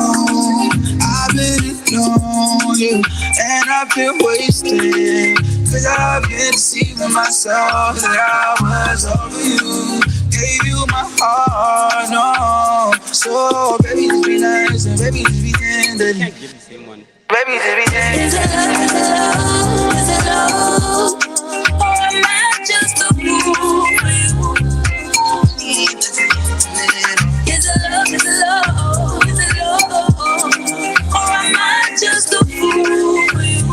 I've been lonely and I've been wasted. Cause I've been deceiving myself that I was over you. Gave you my heart, no. So baby, just be nice and baby, just be tender. Baby, just be tender. Is it love? Is it love? Is it love? Or am I just a fool for you? Is it love? Is it love? Is it love? Or am I just a fool for you?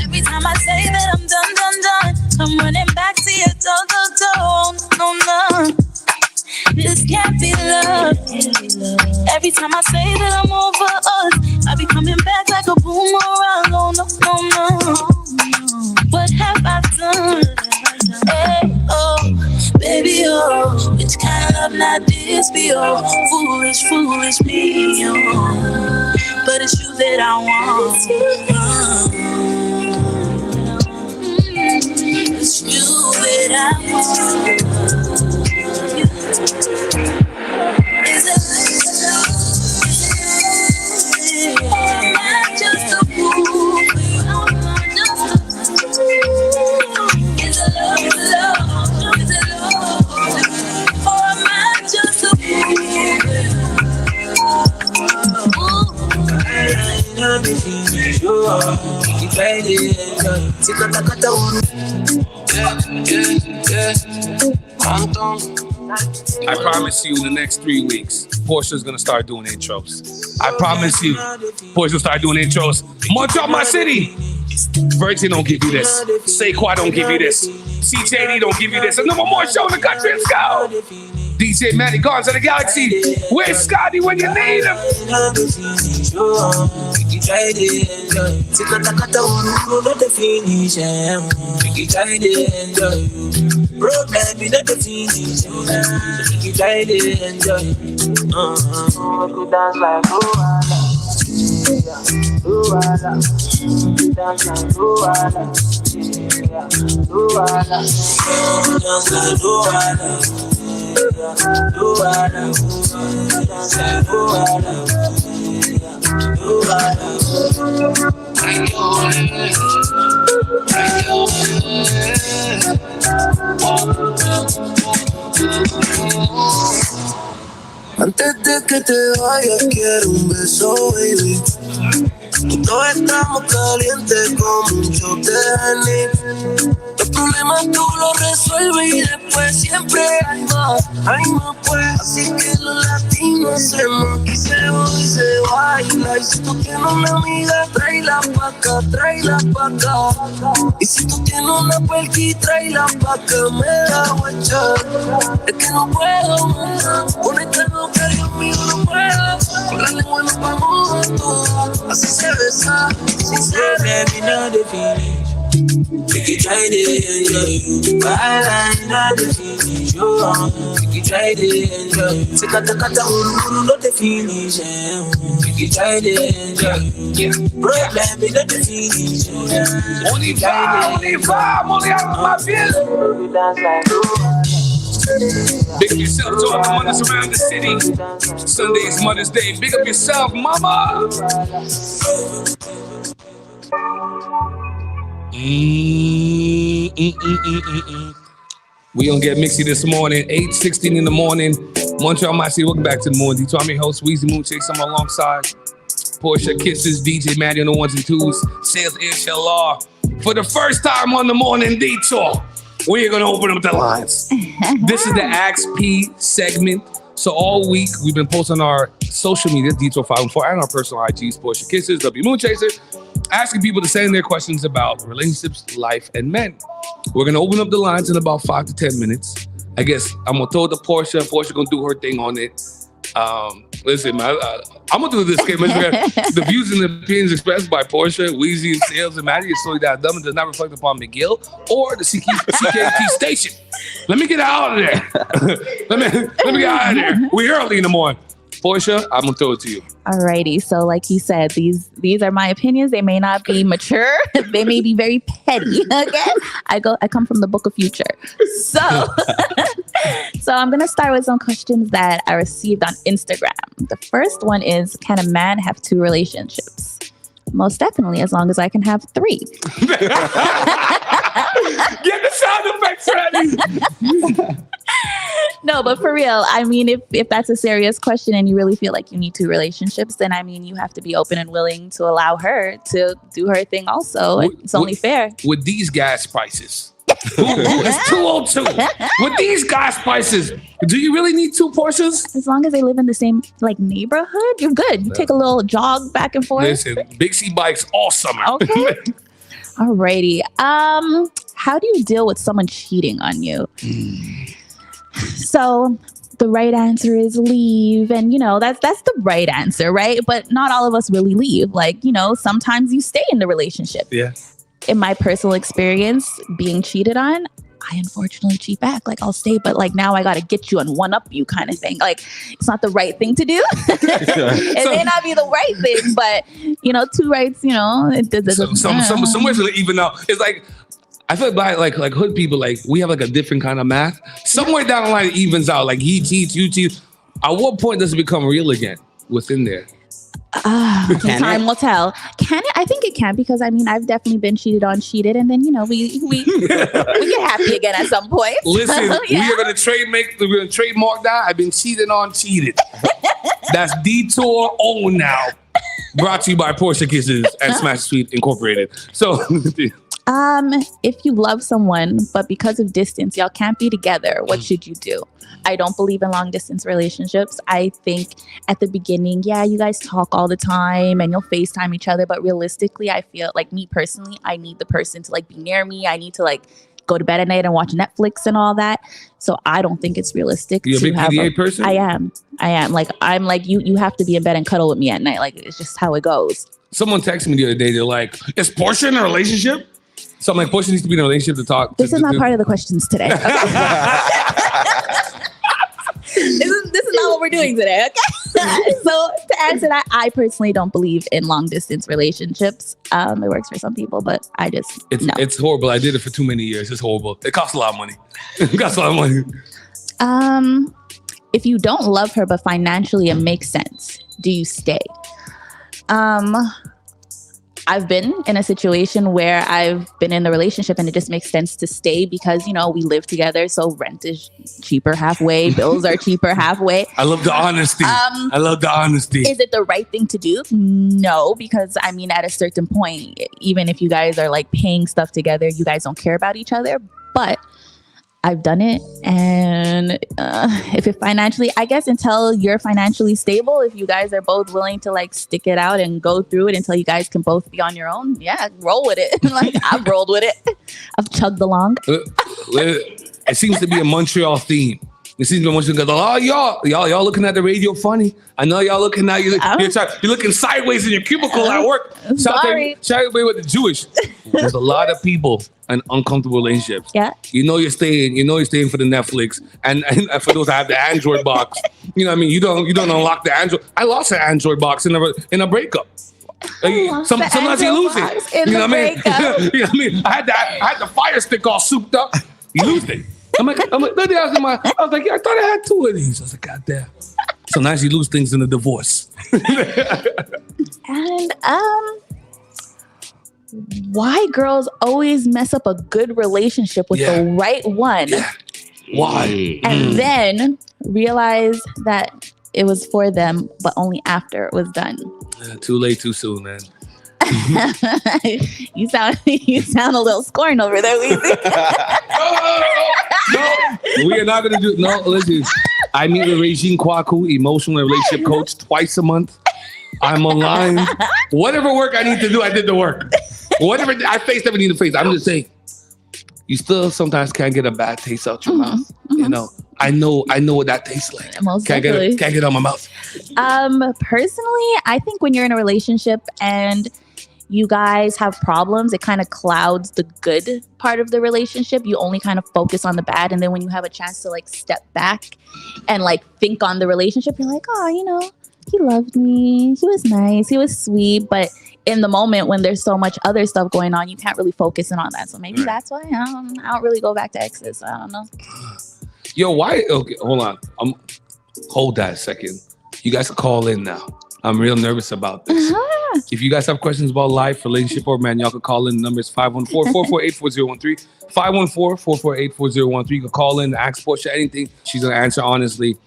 Every time I say that I'm done, I'm running back to your toe. No. This can't be love. Every time I say that I'm over us, I be coming back like a boomerang. No. What have I done? Hey, oh, baby, oh, which kind of love not this be? Oh, foolish me, oh, but it's you that I want. It's you that I want. Is it love? Or am I just a fool? Is it love? Is it love? Is it love? Or am I just a I promise you in the next 3 weeks, Portia's gonna start doing intros. I promise you, Portia will start doing intros. Montreal, my city. Virgin don't give you this. Saquon don't give you this. CJD don't give you this. There's no more show in the country. Let's go. DJ Manny Guns of the Galaxy. Where's Scotty when you need him? Antes de que te vayas quiero un beso, baby. Todos estamos calientes como un shot de Henny. Los problemas tú los resuelves y después siempre hay más pues. Así que los latinos hacemos que se joda y se baila. Y si tú tienes una amiga, tráela pa' acá, tráela pa' acá. Y si tú tienes una puerqui, tráela pa' acá, me la voy a echar. Es que no puedo, mamá, con esta loca Dios mío no puedo. Así se besa, si se termina de finish. Make you try to enjoy. Baila not the finish. Make you try to enjoy. Se kata no the finish. Make you try to enjoy. Problem is not the finish. Only five, only out of my business. Big up yourself to all the mothers around the city. Sunday's Mother's Day. Big up yourself, mama. We gonna get mixy this morning, 8:16 in the morning. Montreal, my city. Welcome back to the Morning Detour. I'm your host, Weezy Moonshake. I'm alongside Portia Kisses, DJ Maddie on the ones and twos, Sales HLR. For the first time on the Morning Detour, we're gonna open up the lines. This is the Ask P segment. So all week we've been posting on our social media, Detour 514, and our personal IGs, Portia Kisses, W Moonchaser, asking people to send their questions about relationships, life, and men. We're gonna open up the lines in about 5 to 10 minutes. I guess I'm gonna throw it to Portia. Portia gonna do her thing on it. Listen, man, I'm gonna do this game. The views and opinions expressed by Portia, Weezy, and Sales and Maddie is solely that dumb and does not reflect upon McGill or the CKT station. Let me get out of there. let me get out of there. We're early in the morning. Portia, I'm gonna throw it to you. Alrighty, so like he said, these are my opinions. They may not be mature. They may be very petty. Okay, I come from the Book of Future. So, so I'm gonna start with some questions that I received on Instagram. The first one is: can a man have 2 relationships? Most definitely, as long as I can have 3. Get the sound effects ready. No, but for real, I mean, if that's a serious question and you really feel like you need 2 relationships, then I mean, you have to be open and willing to allow her to do her thing also. It's only fair. With these gas prices, it's 202. With these gas prices, do you really need 2 Porsches? As long as they live in the same like neighborhood, you're good. You take a little jog back and forth. Listen, Big C bikes all summer. Okay. Alrighty. How do you deal with someone cheating on you? So the right answer is leave. And, you know, that's the right answer, right? But not all of us really leave. Like, you know, sometimes you stay in the relationship. Yeah. In my personal experience, being cheated on, I unfortunately cheat back. Like, I'll stay, but like now I got to get you and one up you kind of thing. Like, it's not the right thing to do. It may not be the right thing, but, you know, 2 rights, you know. Somewhere even though it's like, I feel like hood people, like we have like a different kind of math. Somewhere down the line it evens out. Like he cheats, you cheat. At what point does it become real again within there? Time will tell. Can it? I think it can, because I mean I've definitely been cheated, and then you know we get happy again at some point. Listen, yeah. we're gonna trademark that. I've been cheated on, cheated. That's Detour own now. Brought to you by Portia Kisses and Smash Sweet Incorporated. So if you love someone, but because of distance, y'all can't be together, what should you do? I don't believe in long distance relationships. I think at the beginning, yeah, you guys talk all the time and you'll FaceTime each other. But realistically, I feel like me personally, I need the person to like be near me. I need to like go to bed at night and watch Netflix and all that. So I don't think it's realistic. You're a big PDA person? I am. Like, I'm like, you have to be in bed and cuddle with me at night. Like, it's just how it goes. Someone texted me the other day. They're like, is Portia in a relationship? So I'm like, Portia needs to be in a relationship to talk. This is not part of the questions today. Okay? This is not what we're doing today, okay? So to answer that, I personally don't believe in long distance relationships. It works for some people, but I just no. It's horrible. I did it for too many years. It's horrible. It costs a lot of money. It costs a lot of money. If you don't love her, but financially it makes sense, do you stay? I've been in a situation where I've been in the relationship and it just makes sense to stay because, you know, we live together. So rent is cheaper halfway. Bills are cheaper halfway. I love the honesty. I love the honesty. Is it the right thing to do? No, because I mean, at a certain point, even if you guys are like paying stuff together, you guys don't care about each other. But I've done it. And if it financially, I guess until you're financially stable, if you guys are both willing to like stick it out and go through it until you guys can both be on your own, yeah, roll with it. Like I've rolled with it. I've chugged along. It seems to be a Montreal theme. It seems when she goes, oh, y'all looking at the radio funny. I know y'all looking at you're looking sideways in your cubicle at work. Sorry. Shout out with the Jewish. There's a lot of people in uncomfortable relationships. Yeah. You know you're staying for the Netflix. And for those that have the Android box, you know what I mean? You don't unlock the Android. I lost an Android box in a breakup. Sometimes you lose it. You know what I mean? You know what I mean? I had the Fire Stick all souped up. You lose it. I'm like, the day I was like, yeah, I thought I had 2 of these. I was like, God damn. Sometimes you lose things in a divorce. And why girls always mess up a good relationship with the right one? Yeah. Why? And then realize that it was for them, but only after it was done. Too late, too soon, man. You sound a little scorned over there, Weezy. No, we are not going to do. No, listen. I meet with Regine Kwaku, emotional relationship coach, twice a month. I'm online. Whatever work I need to do, I did the work. Whatever I faced, everything to face. I'm just saying, you still sometimes can't get a bad taste out your mouth. You know, I know what that tastes like. Most can't get it on my mouth. Personally, I think when you're in a relationship and you guys have problems, it kind of clouds the good part of the relationship. You only kind of focus on the bad. And then when you have a chance to like step back and like think on the relationship, you're like, oh, you know, he loved me. He was nice. He was sweet. But in the moment when there's so much other stuff going on, you can't really focus in on that. So maybe that's why I don't really go back to exes. I don't know. Yo, why? Okay, hold on. Hold that a second. You guys can call in now. I'm real nervous about this. If you guys have questions about life, relationship, or man, y'all can call in. The number is 514-448-4013. 514-448-4013. You can call in, ask Portia anything. She's going to answer honestly. Do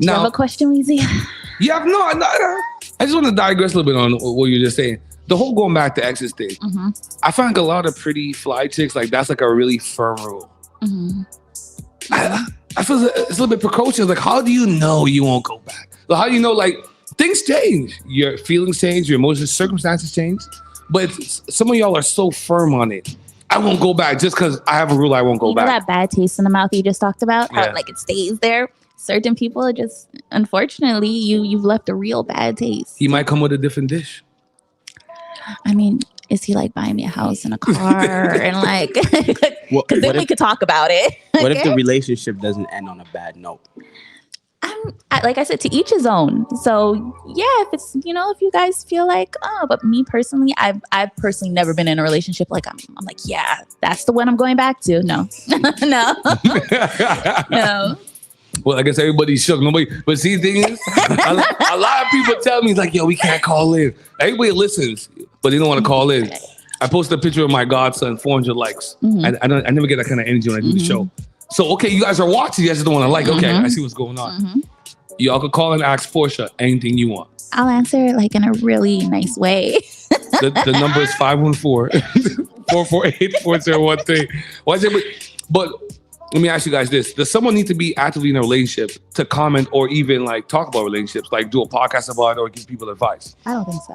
you have a question, Weezy? Yeah, no. I just want to digress a little bit on what you're just saying. The whole going back to exes thing. Mm-hmm. I find like a lot of pretty fly chicks, like that's like a really firm rule. Mm-hmm. I feel it's a little bit precocious. Like, how do you know you won't go back? Like, how do you know, like, things change. Your feelings change, your emotions, circumstances change. But some of y'all are so firm on it. I won't go back just because I have a rule I won't go back. You know that bad taste in the mouth you just talked about? How like it stays there? Certain people just, unfortunately, you've left a real bad taste. He might come with a different dish. I mean, is he like buying me a house and a car and like, because then we could talk about it. What if the relationship doesn't end on a bad note? Like I said, to each his own. So yeah, if it's, you know, if you guys feel like, but me personally, I've personally never been in a relationship like I'm like, yeah, that's the one I'm going back to. No, no. Well, I guess everybody's shook. Nobody, but see, the thing is, a lot of people tell me like, yo, we can't call in. Everybody listens, but they don't want to call in. I posted a picture of my godson, 400 likes. Mm-hmm. I never get that kind of energy when I do the show. So, okay, you guys are watching. You guys just don't want to like. Okay, I see what's going on. Y'all can call and ask Portia anything you want. I'll answer it like in a really nice way. The number is 514-448-4013. But let me ask you guys this. Does someone need to be actively in a relationship to comment or even like talk about relationships, like do a podcast about it or give people advice? I don't think so.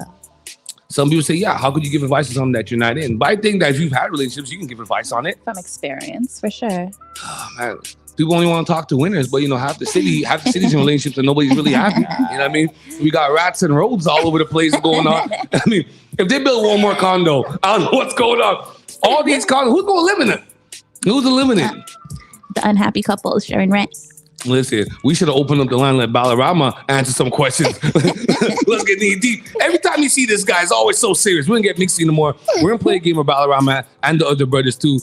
Some people say, yeah, how could you give advice on something that you're not in? But I think that if you've had relationships, you can give advice on it. From experience, for sure. Oh, man. People only want to talk to winners, but you know, half the city's in relationships and nobody's really happy. You know what I mean? We got rats and roads all over the place going on. I mean, if they build one more condo, I don't know what's going on. All these condos, who's going to live in it? Who's living in it? The unhappy couples sharing rent. Listen, we should have opened up the line and let Balarama answer some questions. Let's get knee deep. Every time you see this guy, it's always so serious. We don't get mixed anymore. We're going to play a game of Balarama and the other brothers too.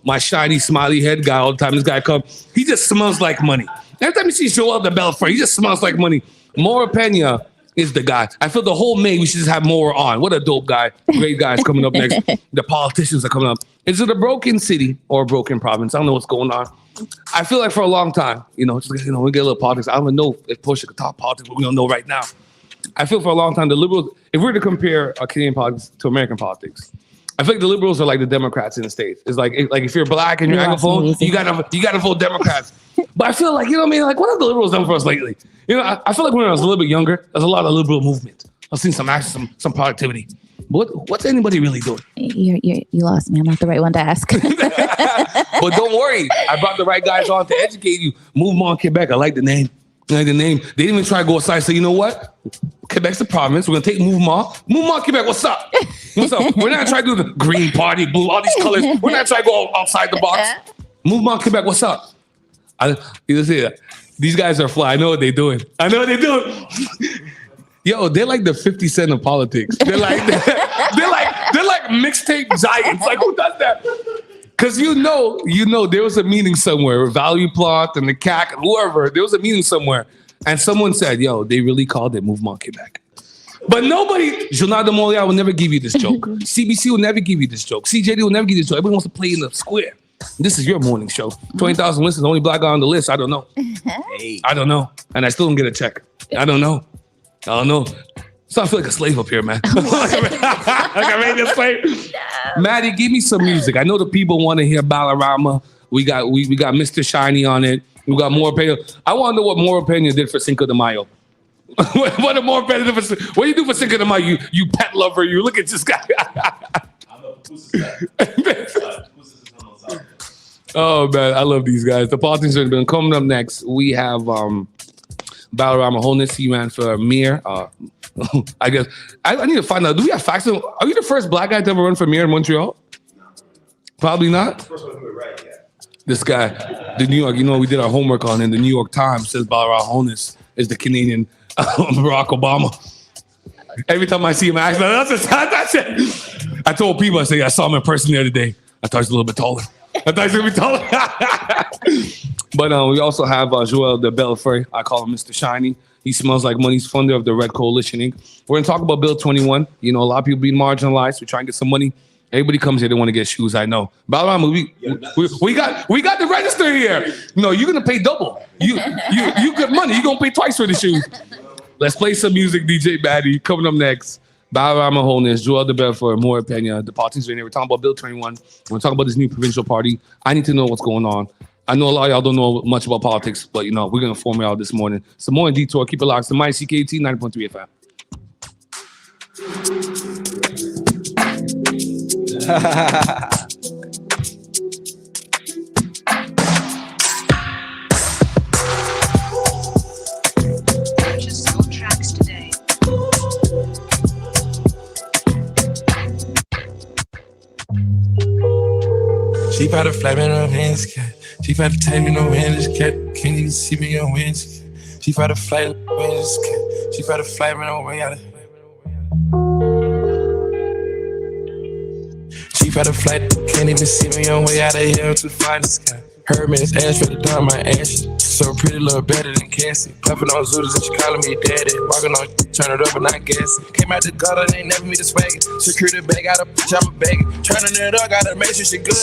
My shiny, smiley head guy, all the time this guy comes, he just smells like money. Every time you see him show up the Belfort, he just smells like money. Maura Pena is the guy. I feel the whole May, we should just have Maura on. What a dope guy. Great guys coming up next. The politicians are coming up. Is it a broken city or a broken province? I don't know what's going on. I feel like for a long time, we get a little politics. I don't even know if Portia could talk politics, but we don't know right now. I feel for a long time, the liberals, if we were to compare Canadian politics to American politics, I feel like the liberals are like the Democrats in the States. It's like if you're black and you're Anglophone, you gotta vote Democrats. But I feel like, you know what I mean? Like, what have the liberals done for us lately? I feel like when I was a little bit younger, there's a lot of liberal movement. I've seen some action, some productivity. What's anybody really doing? You lost me. I'm not the right one to ask. But don't worry, I brought the right guys on to educate you. Mouvement Quebec, I like the name. They didn't even try to go aside. So you know what? Quebec's the province. We're gonna take Mouvement Quebec. What's up? What's up? We're not trying to do the green party, blue, all these colors. We're not trying to go outside the box. Mouvement Quebec. What's up? You see, these guys are fly. I know what they're doing. Yo, they're like the 50 Cent of politics. They're like mixtape giants. Like, who does that? Because you know, there was a meeting somewhere, Value Plot and the CAC and whoever. There was a meeting somewhere, and someone said, "Yo, they really called it Mouvement Quebec." But nobody, Journal de Montréal will never give you this joke. CBC will never give you this joke. CJD will never give you this joke. Everyone wants to play in the square. This is your morning show. 20,000 listeners, only black guy on the list. I don't know. I don't know, and I still don't get a check. I don't know. So I feel like a slave up here, man. Like I made this slave. No. Maddie, give me some music. I know the people want to hear Ballarama. We got Mr. Shiny on it. We got More Pena. I want to know what More Pena did for Cinco de Mayo. What did More Pena do for? What do you do for Cinco de Mayo? You pet lover. You look at this guy. Oh man, I love these guys. The politicians have been coming up next. We have Ballarama Holness. He ran for mayor. I guess I need to find out. Do we have facts? Are you the first black guy to ever run for mayor in Montreal? Probably not. This guy, the New York. We did our homework on him. The New York Times says Ballarama Holness is the Canadian Barack Obama. Every time I see him, I ask, that's it. I told people, I saw him in person the other day. I thought he was a little bit taller. But we also have Joel de Bellefeuille. I call him Mr. Shiny. He smells like money. He's funder of the Red Coalition Inc. We're going to talk about Bill 21. A lot of people being marginalized. We're trying to get some money. Everybody comes here, they want to get shoes. I know. Ballarama, we got the register here. No, you're going to pay double. You get money. You're going to pay twice for the shoes. Let's play some music, DJ Batty. Coming up next, Ballarama Holness, Joel de Bellefeuille, More Pena, the politicians right here. We're talking about Bill 21. We're going to talk about this new provincial party. I need to know what's going on. I know a lot of y'all don't know much about politics, but we're going to inform y'all this morning. It's the Morning Detour. Keep it locked. It's the My CKT 90.3 FM. Purchase your tracks today. She had a flat in her hands, cat. She had a time in her hands, cat. Can't even see me on wings. She had a flight in her hands, cat. She had a flight in her way out of. She had a flight, can't even see me on way out of here to find the sky. Hermes ass ready down my ashes. So pretty, little better than Cassie. Puffin' on Zooters and she calling me daddy. Walking on, turn it up and not gassy. Came out the gutter, they ain't never me the swagger. Security bag, out a bitch, I'm a bagger. Turning it up, gotta make sure she good.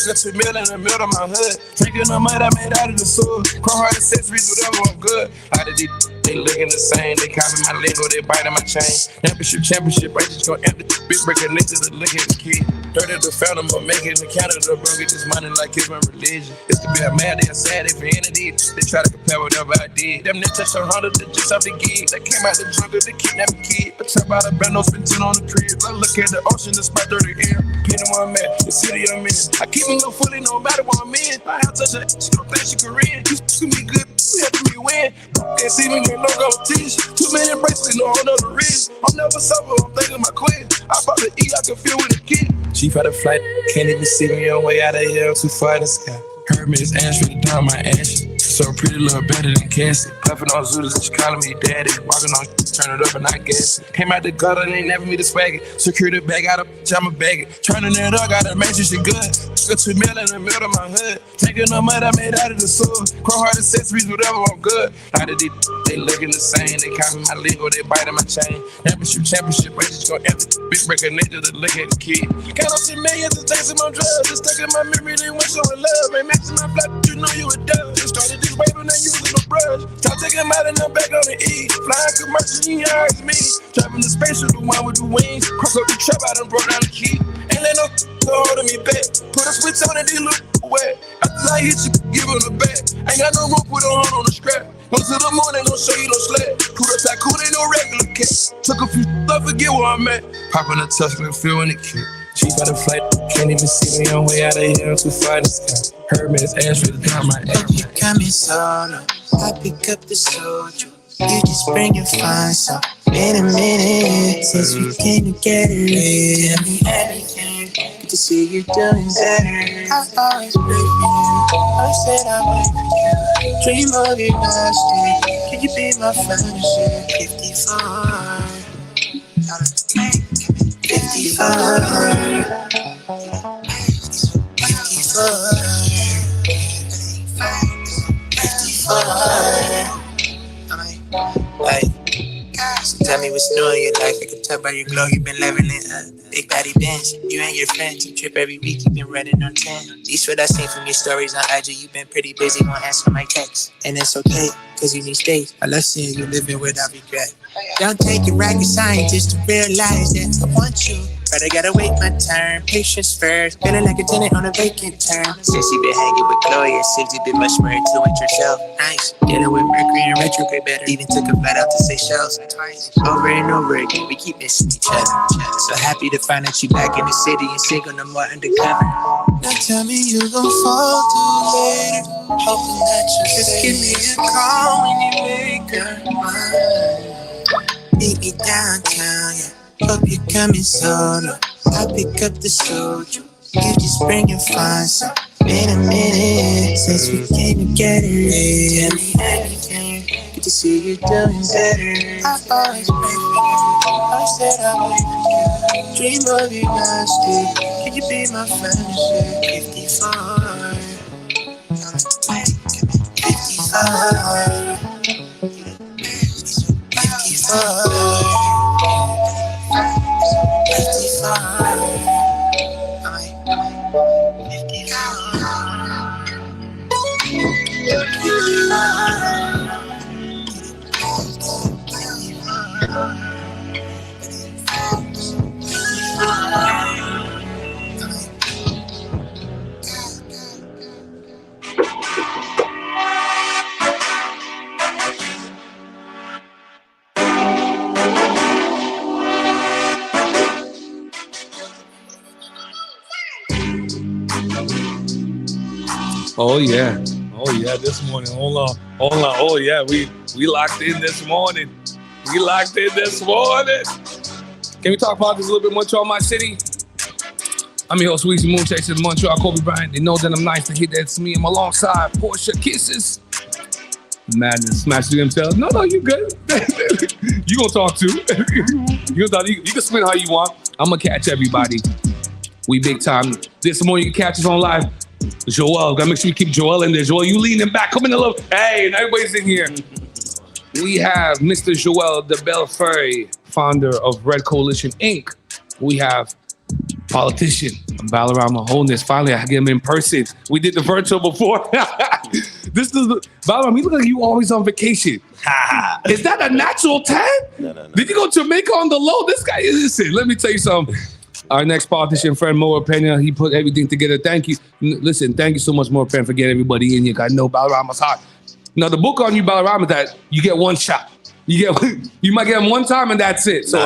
Got 2 million in the middle of my hood. Drinking the mud I made out of the sewer. Crow hard accessories, whatever, I'm good. How did they looking the same? They copy my lingo, they biting my chain. Championship, I just gon' empty. Big breaker niggas to look at the kid. Dirty the fountain, but making the Canada, bro. Get this money like it's my religion. It's to be a mad, they a sad, they vanity. They try to compare whatever I did. Them niggas touch 100 just off the gig. They came out the jungle, they kidnapped a kid. I trap out a band, no spin 10 on the crib. I look at the ocean, the spot 30 air. Pinning where I'm at, the city I'm in. I keep me no fully, no matter what I'm in. I have touch her, she don't think she Korean. You can be good, you have to be win. Can't see me, no logo teach. 2 million bracelets, no hold on the wrist. I'm never suffer, I'm thinking my queen. I probably eat, I can feel with a kid. She had a flight, can't even see me on way out of here, too far in the sky. Hermes ass ready down my ashes. So pretty, little better than Cassie. Puffin' on Zooters and she calling me daddy. Walking on, turn it up and not gassy. Came out the gutter, they ain't never me the swagger. Security bag, out a bitch, I'm a bagger. Turning it up, gotta make sure she good. Got 2 million in the middle of my hood. Taking the mud I made out of the sewer. Crow hard accessories, whatever, I'm good. How did they looking the same? They copy my lingo, they biting my chain. Championship, I just gon' empty. Big breaker nigga to look at the kid. Count up 10 millions and chasing my drugs. Just stuck in my memory, they went showing love. Ain't matching my flat, you know you a dub. Just started this wave and they using no brush. Top taking them out and I'm back on the E. Flying commercial, you heard me. Driving the spaceship, the one with the wings. Cross up the trap, I done brought down the key. Ain't let no holding me back. Put a switch on and they look wet. After I hit you, give them the back. Ain't got no room, put a hand on the scrap. Go to the morning, don't show you no slack. Cool up tycoon, ain't no regular cat. Took a few, I forget where I'm at. Popping a Tuscan, feeling the kick. She got a flight, can't even see me on way out of here, too far in the sky. Hermes ass for the time I am. You coming solo, I pick up the soldier. You just bring your fun, so been a minute since we came together. Tell me anything, good to see you doing better. I always pray for you, I said I wait for you. Dream of you last day, can you be my fantasy? 54, 54. Hey, so tell me what's new in your life. I can tell by your glow you've been leveling up. Big body bench, you and your friends. You trip every week, you've been running on 10. At least what I seen from your stories on IG, you've been pretty busy, won't answer my texts. And it's okay, cause you need space. I love seeing you living without regret. Don't take a rocket scientist to realize that I want you. But I gotta wait my turn, patience first. Feeling like a tenant on a vacant term. Since you been hanging with Chloe, it seems you've been much more into it yourself. Nice, dealing with Mercury and retrograde better. Even took a flight out to Seychelles. Twice, over and over again, we keep missing each other. So happy to find that you back in the city and single, no more undercover. Now tell me you gon' fall through later. Hoping that you just give me a call when you make up mine. Meet me downtown, yeah. Hope you're coming solo. I pick up the soldier. You just bring your fun, so been a minute since we came together. Tell me anything, good to see you doing better. I always pray for you, I said I wait for you. Dream of you last day, can you be my fantasy? Oh yeah. Oh yeah, this morning. Hold on. Oh yeah, we locked in this morning. Can we talk about this a little bit? Montreal, my city. I'm your host, Weezy Moon Chaser, Montreal, Kobe Bryant. They know that I'm nice to hit that. It's me. I'm alongside Portia Kisses. Madness, smash themselves. No, you good. You gonna talk too. You can spin how you want. I'm gonna catch everybody. We big time. This morning you can catch us on live. Joel, gotta make sure you keep Joel in there. Joel, you leaning back. Come in a little. Hey, and everybody's in here. We have Mr. Joel de Belfeuille, founder of Red Coalition Inc. We have politician, Balarama Wholeness. Finally, I get him in person. We did the virtual before. This is Balarama. You look like you always on vacation. Is that a natural tan? No. Did you go to Jamaica on the low? This guy, listen, let me tell you something. Our next politician friend, Moa Pena, he put everything together. Thank you. Listen, thank you so much, Moa Pena, for getting everybody in here. I know Balarama's hot. Now, the book on you, Balarama, is that you get one shot. You might get them one time and that's it. So,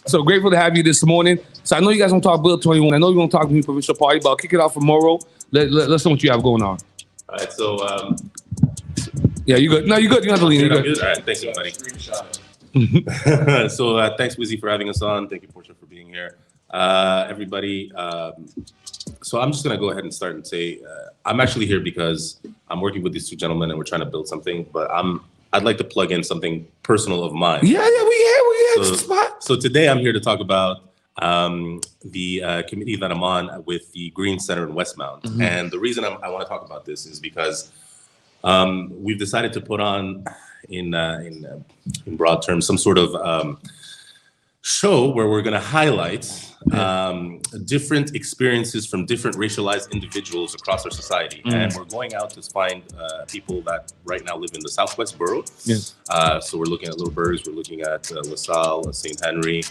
So grateful to have you this morning. So I know you guys don't talk Bill 21. I know you're going to talk to me provincial party, but I'll kick it off for Moro. Let's know what you have going on. All right, so yeah, you good? No, you good. You don't have to lean. Good. All right, thanks everybody. So thanks, Wizzy, for having us on. Thank you, Portia, for being here. Everybody. So I'm just gonna go ahead and start and say I'm actually here because I'm working with these two gentlemen and we're trying to build something. But I'd like to plug in something personal of mine. Yeah, we here. So today I'm here to talk about the committee that I'm on with the Green Center in Westmount. Mm-hmm. And the reason I want to talk about this is because we've decided to put on in broad terms some sort of show where we're going to highlight different experiences from different racialized individuals across our society. Mm. And we're going out to find people that right now live in the Southwest Borough. Yes. So we're looking at Little Burgs, we're looking at LaSalle, St. Henry.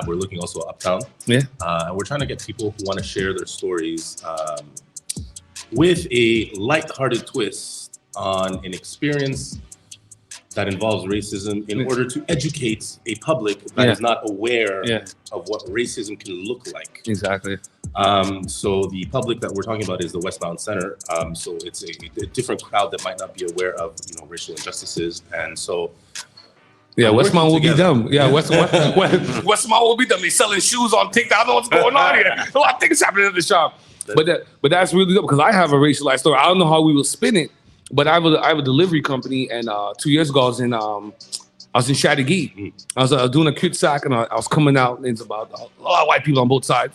We're looking also uptown. Yeah. And we're trying to get people who want to share their stories with a lighthearted twist on an experience that involves racism in order to educate a public that is not aware of what racism can look like. Exactly. So the public that we're talking about is the Westbound Center. So it's a different crowd that might not be aware of, racial injustices. And so Westmount will be dumb. Westmount will be dumb. They selling shoes on TikTok. I don't know what's going on here. A lot of things happening at the shop. But that's really good because I have a racialized story. I don't know how we will spin it, but I have a delivery company, and 2 years ago I was in Chattagee. I was doing a cute sack, and I was coming out, and it's about a lot of white people on both sides.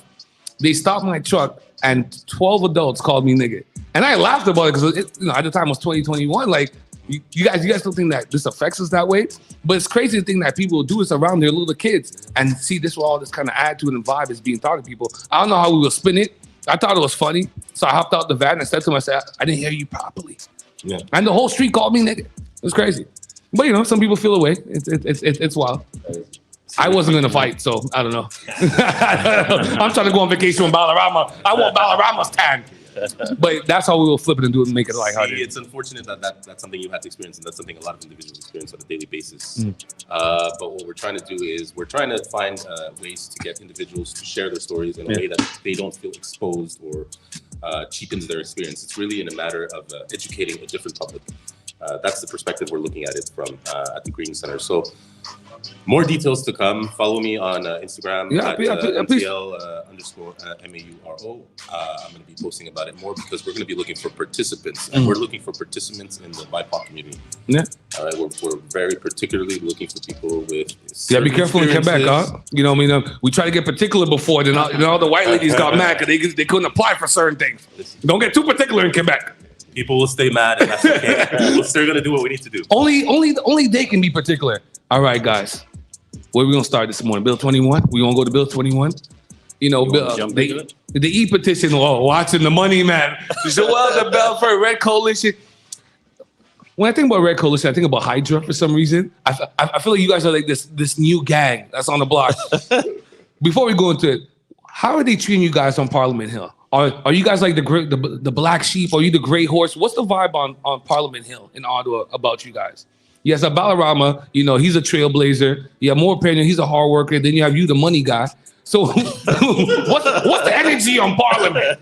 They stopped my truck, and 12 adults called me nigga, and I laughed about it because at the time it was 2021. Like you guys don't think that this affects us that way, but it's crazy to think that people will do this around their little kids and see this where all this kind of attitude and vibe is being taught to people. I don't know how we will spin it. I thought it was funny, so I hopped out the van and said to myself, I didn't hear you properly. Yeah. And the whole street called me nigga. It was crazy. But some people feel away. It's wild. I wasn't gonna fight, so I don't know. I'm trying to go on vacation with Balarama. I want Balarama's tan. But that's how we will flip it and do it and make it like how it is. It's unfortunate that's something you have to experience, and that's something a lot of individuals experience on a daily basis. But what we're trying to do is we're trying to find ways to get individuals to share their stories in a way that they don't feel exposed or cheapens their experience. It's really in a matter of educating a different public. That's the perspective we're looking at it from at the Green Center. So more details to come. Follow me on Instagram at MTL_MAURO. I'm going to be posting about it more because we're going to be looking for participants, and we're looking for participants in the BIPOC community. Yeah. We're very particularly looking for people with. Be careful in Quebec, huh? We try to get particular before, then all the white ladies got mad because they couldn't apply for certain things. Don't get too particular in Quebec. People will stay mad, and that's okay. We're still going to do what we need to do. Only they can be particular. All right, guys. Where are we going to start this morning? Bill 21? We going to go to Bill 21? The e-petition, watching the money, man. Joel the Bell for Red Coalition. When I think about Red Coalition, I think about Hydra for some reason. I feel like you guys are like this new gang that's on the block. Before we go into it, how are they treating you guys on Parliament Hill? Are you guys like the black sheep? Are you the gray horse? What's the vibe on Parliament Hill in Ottawa about you guys? Yes, at Balarama, he's a trailblazer. You have more opinion. He's a hard worker. Then you have you, the money guy. So what's the energy on Parliament?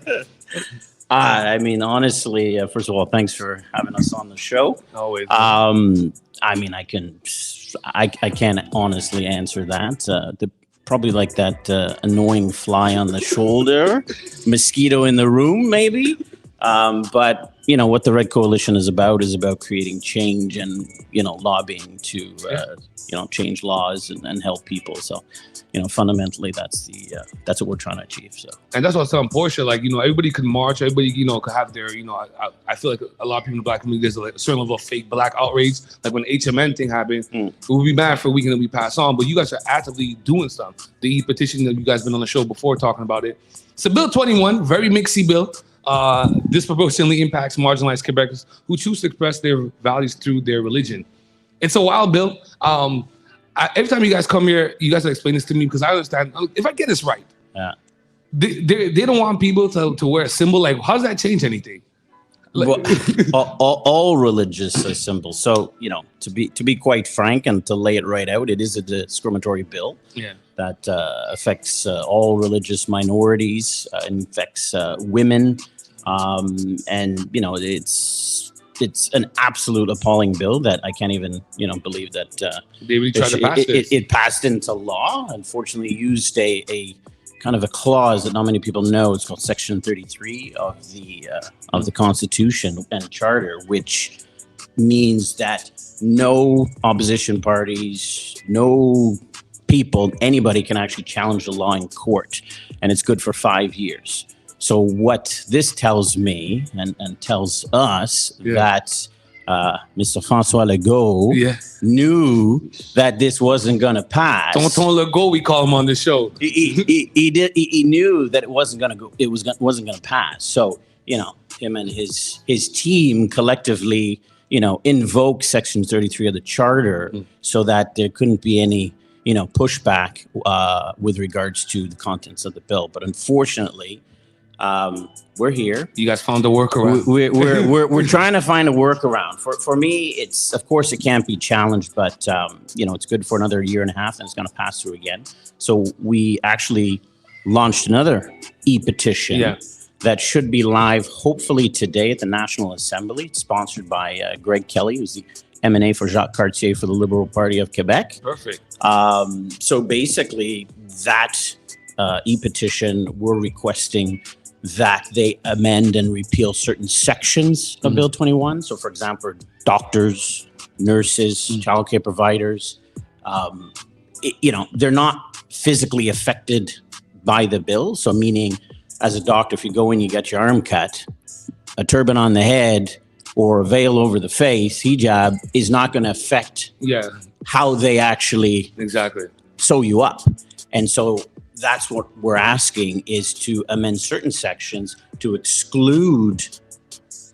Honestly, first of all, thanks for having us on the show. Always. I can't honestly answer that. Probably like that annoying fly on the shoulder, mosquito in the room, maybe. But what the Red Coalition is about creating change and lobbying to change laws and help people. So fundamentally that's what we're trying to achieve. So, and that's what I'm telling Portia, everybody can march, everybody could have their I feel like a lot of people in the black community, there's a certain level of fake black outrage. Like when HMN thing happened, it would be bad for a week and then we pass on, but you guys are actively doing stuff. The e-petition that you guys been on the show before talking about it. So Bill 21, very mixy bill. Disproportionately impacts marginalized Quebecers who choose to express their values through their religion. It's a wild bill. Every time you guys come here, you guys explain this to me because I understand. If I get this right, they don't want people to wear a symbol. Like, how does that change anything? All religious symbols. So to be quite frank and to lay it right out, it is a discriminatory bill. Yeah. That affects all religious minorities, affects women, and it's an absolute appalling bill that I can't even believe that they really tried to pass this. It passed into law. Unfortunately, used a kind of a clause that not many people know. It's called Section 33 of the Constitution and Charter, which means that no opposition parties, no people, anybody can actually challenge the law in court, and it's good for 5 years. So what this tells me and tells us that Mr. François Legault knew that this wasn't going to pass. Tonton Legault, we call him on the show. He knew that it wasn't going to go. It wasn't going to pass. So him and his team collectively invoke Section 33 of the Charter so that there couldn't be any pushback with regards to the contents of the bill. But unfortunately, We're here. You guys found a workaround. We're trying to find a workaround. For me, it's of course it can't be challenged, but it's good for another year and a half, and it's going to pass through again. So we actually launched another e-petition that should be live hopefully today at the National Assembly. It's sponsored by Greg Kelly, who's the M&A for Jacques Cartier for the Liberal Party of Quebec. Perfect. So basically, that e-petition, we're requesting that they amend and repeal certain sections of Bill 21. So, for example, doctors, nurses, childcare providers, they're not physically affected by the bill. So, meaning, as a doctor, if you go in, you get your arm cut, a turban on the head, or a veil over the face, hijab, is not going to affect how they actually sew you up. And so that's what we're asking, is to amend certain sections to exclude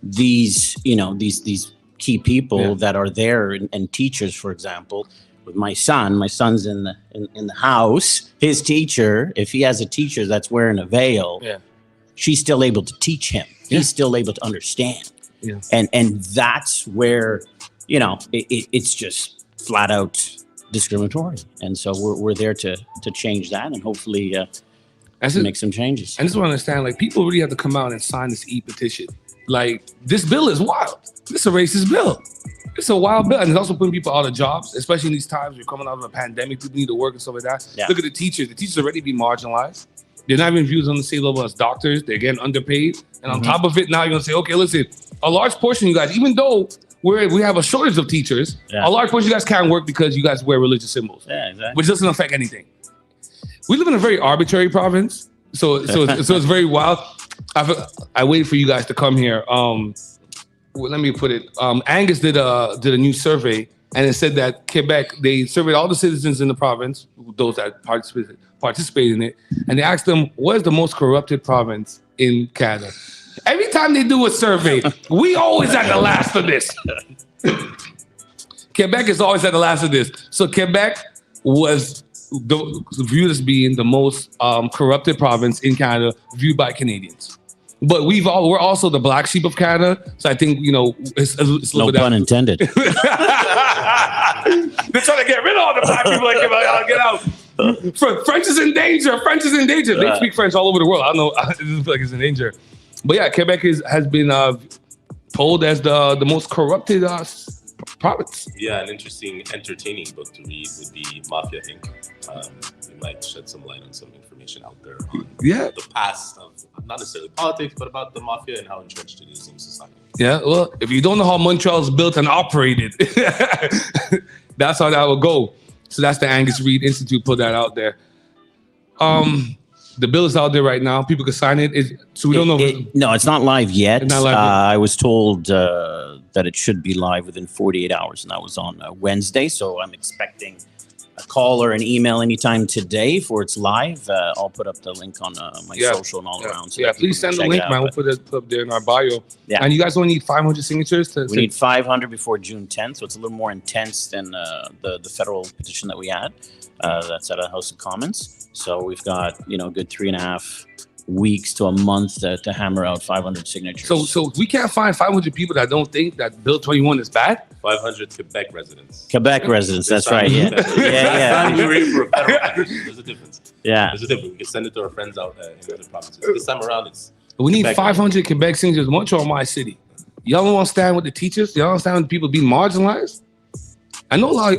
these, these key people that are there, and teachers, for example. With my son's in the house. His teacher, if he has a teacher that's wearing a veil, she's still able to teach him. He's still able to understand. And that's where, it's just flat out discriminatory. And so we're there to change that, and hopefully make some changes. I just want to understand, like, people really have to come out and sign this e-petition. Like, this bill is wild. This is a racist bill. It's a wild bill, and it's also putting people out of jobs, especially in these times. We're coming out of a pandemic. People need to work and stuff like that. Look at the teachers. The teachers already be marginalized. They're not even viewed on the same level as doctors. They're getting underpaid. And on top of it, now you're going to say, okay, listen, a large portion of you guys, even though we have a shortage of teachers, a large portion of you guys can't work because you guys wear religious symbols, which doesn't affect anything. We live in a very arbitrary province, so it's very wild. I waited for you guys to come here. Let me put it. Angus did a new survey, and it said that Quebec, they surveyed all the citizens in the province, those that participated in it, and they asked them, what is the most corrupted province in Canada? Every time they do a survey, we always at the last of this. Quebec is always at the last of this. So Quebec was viewed as being the most corrupted province in Canada, viewed by Canadians. But we're also the black sheep of Canada. So I think, it's no pun intended. They're trying to get rid of all the black people. Like, get out. French is in danger. French is in danger. They speak French all over the world. I don't know. It doesn't feel like it's in danger. But yeah, Quebec has been told as the most corrupted province. Yeah, an interesting, entertaining book to read with the Mafia Inc. We might shed some light on some information out there on the past of not necessarily politics, but about the mafia and how entrenched it is in society. Yeah, well, if you don't know how Montreal is built and operated, that's how that will go. So that's the Angus Reid Institute put that out there. The bill is out there right now. People can sign it. So we don't know. No, it's not live yet. It's not live yet. I was told that it should be live within 48 hours, and that was on Wednesday. So I'm expecting a call or an email anytime today for it's live. I'll put up the link on my social and all around. So please send the link, man. We'll put it up there in our bio. Yeah. And you guys only need 500 signatures? We need 500 before June 10th, so it's a little more intense than the federal petition that we had. That's at a House of Commons. So we've got, a good 3.5 weeks to a month to hammer out 500 signatures. So we can't find 500 people that don't think that Bill 21 is bad? 500 Quebec residents. Quebec residents, that's right. Yeah. There's a difference. Yeah. There's a difference. We can send it to our friends out in other provinces. This time around, it's we need 500 Quebec signatures. Montreal, my city. Y'all don't want to stand with the teachers? Y'all don't stand with people being marginalized? I know a lot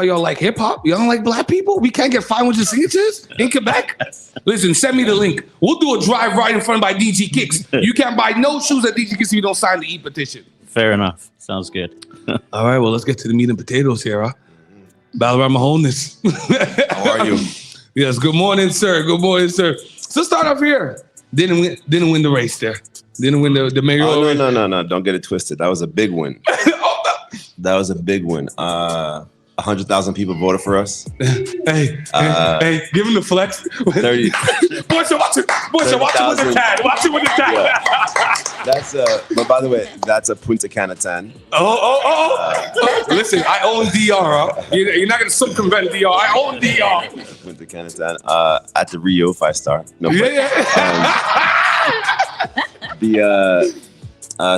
of y'all like hip hop. Y'all don't like black people. We can't get 500 signatures in Quebec. Listen, send me the link. We'll do a drive right in front by DG Kicks. You can't buy no shoes at DG Kicks if you don't sign the e-petition. Fair enough. Sounds good. All right, well, let's get to the meat and potatoes here, huh? Battlerama Wholeness. How are you? Yes, good morning, sir. Good morning, sir. So start off here. Didn't win the race there. Didn't win the mayoral race. No. Don't get it twisted. That was a big win. That was a big win. 100,000 people voted for us. Hey, give him the flex. 30. Watch it with the tag. Watch it with the tag. Yeah. But by the way, that's a Punta Cana tan. Listen, I own DR. Huh? You're not going to circumvent DR. I own DR. Punta Afghanistan. At the Rio 5-star. No, the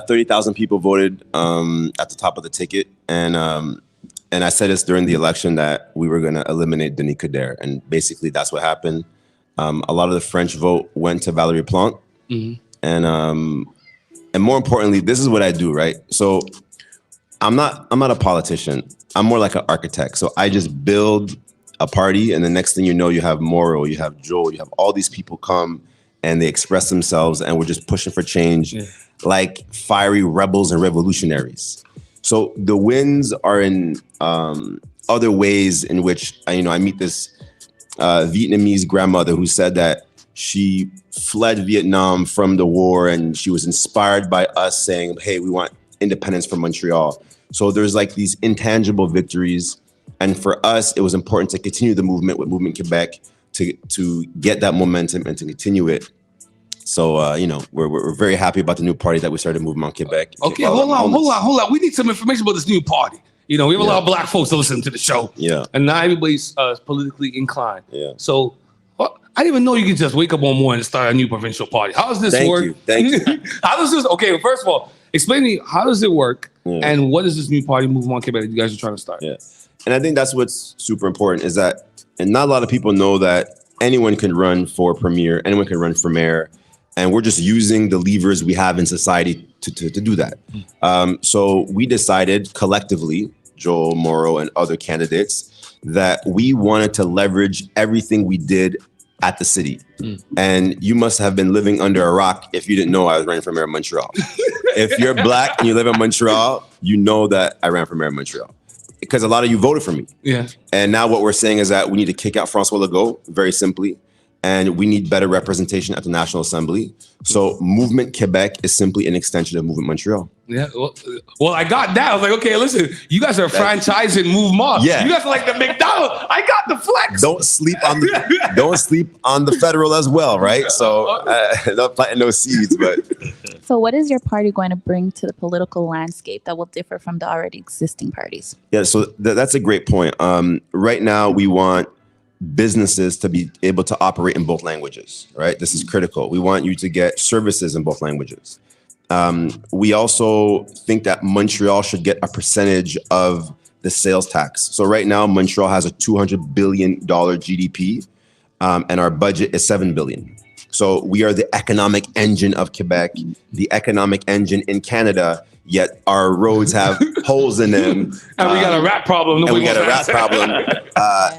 30,000 people voted at the top of the ticket, and I said this during the election that we were going to eliminate Denis Coderre, and basically that's what happened. A lot of the French vote went to Valérie Plante, and more importantly, this is what I do, right? So I'm not a politician. I'm more like an architect. So I just build a party, and the next thing you know, you have Moro, you have Joel, you have all these people come and they express themselves, and we're just pushing for change like fiery rebels and revolutionaries. So the wins are in other ways in which I meet this Vietnamese grandmother who said that she fled Vietnam from the war, and she was inspired by us saying, hey, we want independence from Montreal. So there's like these intangible victories. And for us, it was important to continue the movement with Movement Quebec to get that momentum and to continue it. So, we're very happy about the new party that we started, Movement Quebec. Okay, hold on. We need some information about this new party. We have a lot of black folks that listen to the show. Yeah. And not everybody's politically inclined. Yeah. So I didn't even know you could just wake up one morning and start a new provincial party. How does this work? Thank you. How does this, okay, first of all, explain to me, how does it work? And what is this new party, Movement Quebec, that you guys are trying to start? Yeah. And I think that's what's super important is that, and not a lot of people know that anyone can run for premier, anyone can run for mayor, and we're just using the levers we have in society to do that. So we decided collectively, Joel, Moro, and other candidates, that we wanted to leverage everything we did at the city. And you must have been living under a rock if you didn't know I was running for mayor of Montreal. If you're black and you live in Montreal, you know that I ran for mayor of Montreal. Because a lot of you voted for me. Yeah. And now what we're saying is that we need to kick out François Legault, very simply, and we need better representation at the National Assembly. So Movement Quebec is simply an extension of Movement Montreal. Yeah, well, I got that. I was like, okay, listen, you guys are franchising Mouvement. Yeah. You guys are like the McDonald's. I got the flex. Don't sleep on the federal as well, right? So not planting no seeds, but. So what is your party going to bring to the political landscape that will differ from the already existing parties? Yeah, so that's a great point. Right now, we want businesses to be able to operate in both languages, right? This is critical. We want you to get services in both languages. We also think that Montreal should get a percentage of the sales tax. So right now, Montreal has a $200 billion GDP, and our budget is $7 billion. So we are the economic engine of Quebec, the economic engine in Canada, yet our roads have holes in them. And we got a rat problem.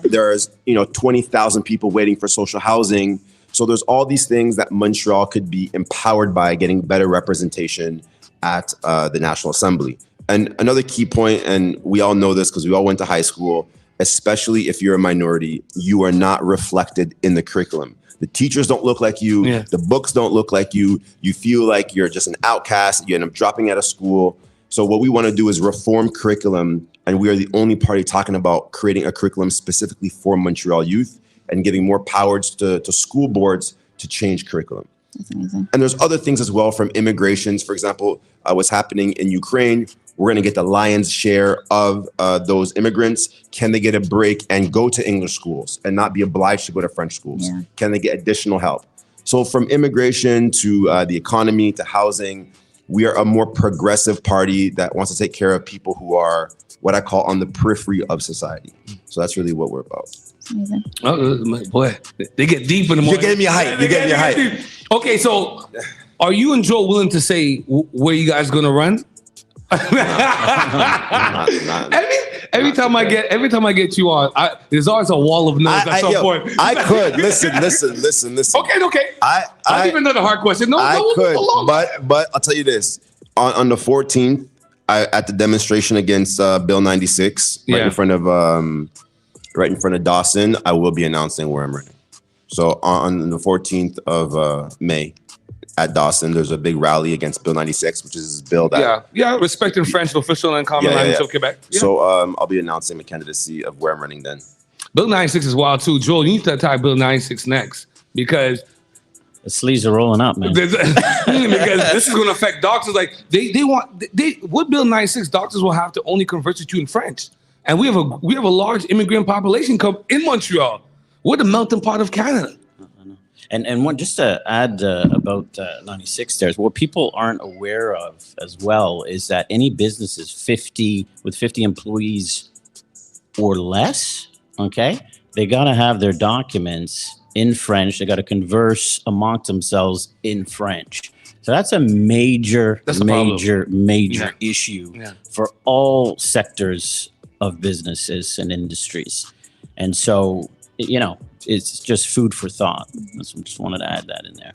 There's 20,000 people waiting for social housing. So there's all these things that Montreal could be empowered by getting better representation at the National Assembly. And another key point, and we all know this because we all went to high school, especially if you're a minority, you are not reflected in the curriculum. The teachers don't look like you. Yeah. The books don't look like you. You feel like you're just an outcast. You end up dropping out of school. So what we want to do is reform curriculum. And we are the only party talking about creating a curriculum specifically for Montreal youth and giving more powers to school boards to change curriculum. That's amazing. And there's other things as well from immigrations. For example, what's happening in Ukraine. We're going to get the lion's share of those immigrants. Can they get a break and go to English schools and not be obliged to go to French schools? Yeah. Can they get additional help? So from immigration to the economy to housing, we are a more progressive party that wants to take care of people who are what I call on the periphery of society. So that's really what we're about. Amazing. Oh, boy, they get deep in the morning. You're getting me hype. You're getting me hype. Okay, so are you and Joe willing to say where you guys going to run? Every time I get you on, there's always a wall of no's at some point. I could listen. Okay. I'll give another hard question. No, I could, but I'll tell you this: on the 14th, at the demonstration against Bill 96, right in front of Dawson, I will be announcing where I'm running. So on the 14th of May. At Dawson, there's a big rally against Bill 96, which is this bill that respecting French official and common language of Quebec. Yeah. So I'll be announcing my candidacy of where I'm running then. Bill 96 is wild too. Joel, you need to attack Bill 96 next because the sleeves are rolling up, man. Because this is going to affect doctors. Like with Bill 96, doctors will have to only converse with you in French, and we have a large immigrant population in Montreal. We're the melting pot of Canada. And one just to add about 96 stairs, what people aren't aware of as well is that any businesses 50 employees or less, okay, they got to have their documents in French. They got to converse amongst themselves in French. So that's a major issue for all sectors of businesses and industries. And so, you know, it's just food for thought. Just wanted to add that in there.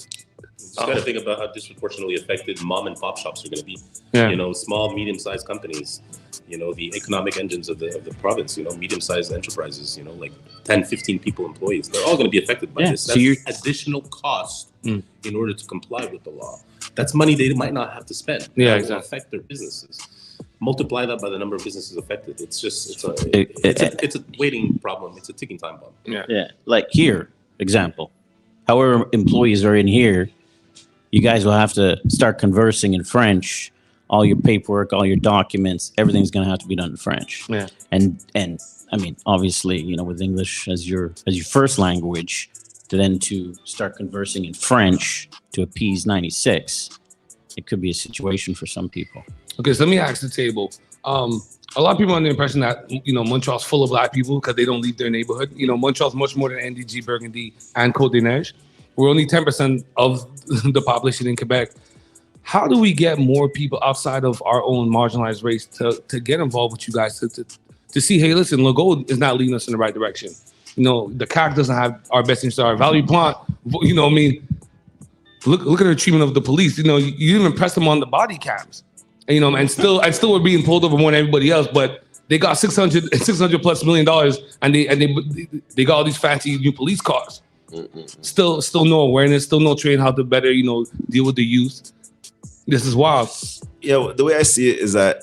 Just got to think about how disproportionately affected mom and pop shops are going to be. Yeah. You know, small, medium-sized companies, you know, the economic engines of the province, you know, medium-sized enterprises, you know, like 10, 15 people, employees. They're all going to be affected by this. So That's additional cost in order to comply with the law. That's money they might not have to spend. Yeah, That will exactly. affect their businesses. Multiply that by the number of businesses affected. It's just, it's a waiting problem. It's a ticking time bomb. Yeah. Like here, example, however employees are in here, you guys will have to start conversing in French. All your paperwork, all your documents, everything's going to have to be done in French. Yeah. And I mean, obviously, you know, with English as your first language, to start conversing in French to appease 96, it could be a situation for some people. Okay, so let me ask the table. A lot of people are under the impression that, you know, Montreal's full of black people because they don't leave their neighborhood. You know, Montreal's much more than NDG, Burgundy, and Côte-des-Neiges. We're only 10% of the population in Quebec. How do we get more people outside of our own marginalized race to get involved with you guys to see, hey, listen, Legault is not leading us in the right direction. You know, the CAC doesn't have our best interest. Our Valerie Plante, you know, I mean, look at her treatment of the police. You know, you didn't even press them on the body cams. And, you know, and still we're being pulled over more than everybody else. But they got $600 plus million, and they got all these fancy new police cars. Still no awareness. Still no training how to better, you know, deal with the youth. This is wild. Yeah, the way I see it is that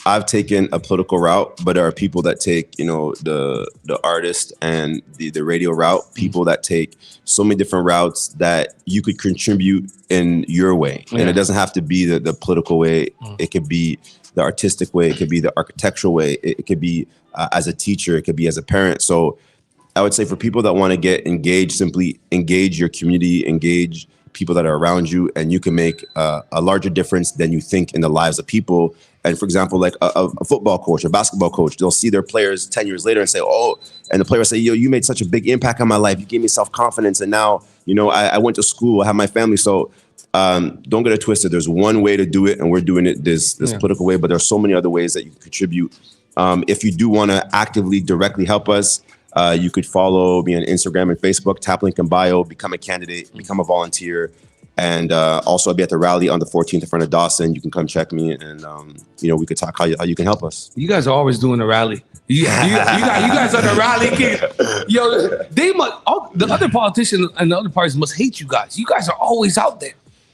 I've taken a political route, but there are people that take, you know, the artist and the radio route, people that take so many different routes that you could contribute in your way. Yeah. And it doesn't have to be the political way. It could be the artistic way. It could be the architectural way. It could be as a teacher. It could be as a parent. So I would say for people that want to get engaged, simply engage your community, engage people that are around you, and you can make a larger difference than you think in the lives of people. And for example, like a football coach, a basketball coach, they'll see their players 10 years later and say, oh, and the player will say, yo, you made such a big impact on my life. You gave me self-confidence. And now, you know, I went to school, I have my family. So don't get it twisted. There's one way to do it, and we're doing it this political way, but there's so many other ways that you can contribute. If you do want to actively, directly help us, you could follow me on Instagram and Facebook, tap link in bio, become a candidate, become a volunteer. And also I'll be at the rally on the 14th in front of Dawson. You can come check me, and you know, we could talk how you can help us. You guys are always doing a rally. You guys are the rally king. Yo, the other politicians and the other parties must hate you guys. You guys are always out there.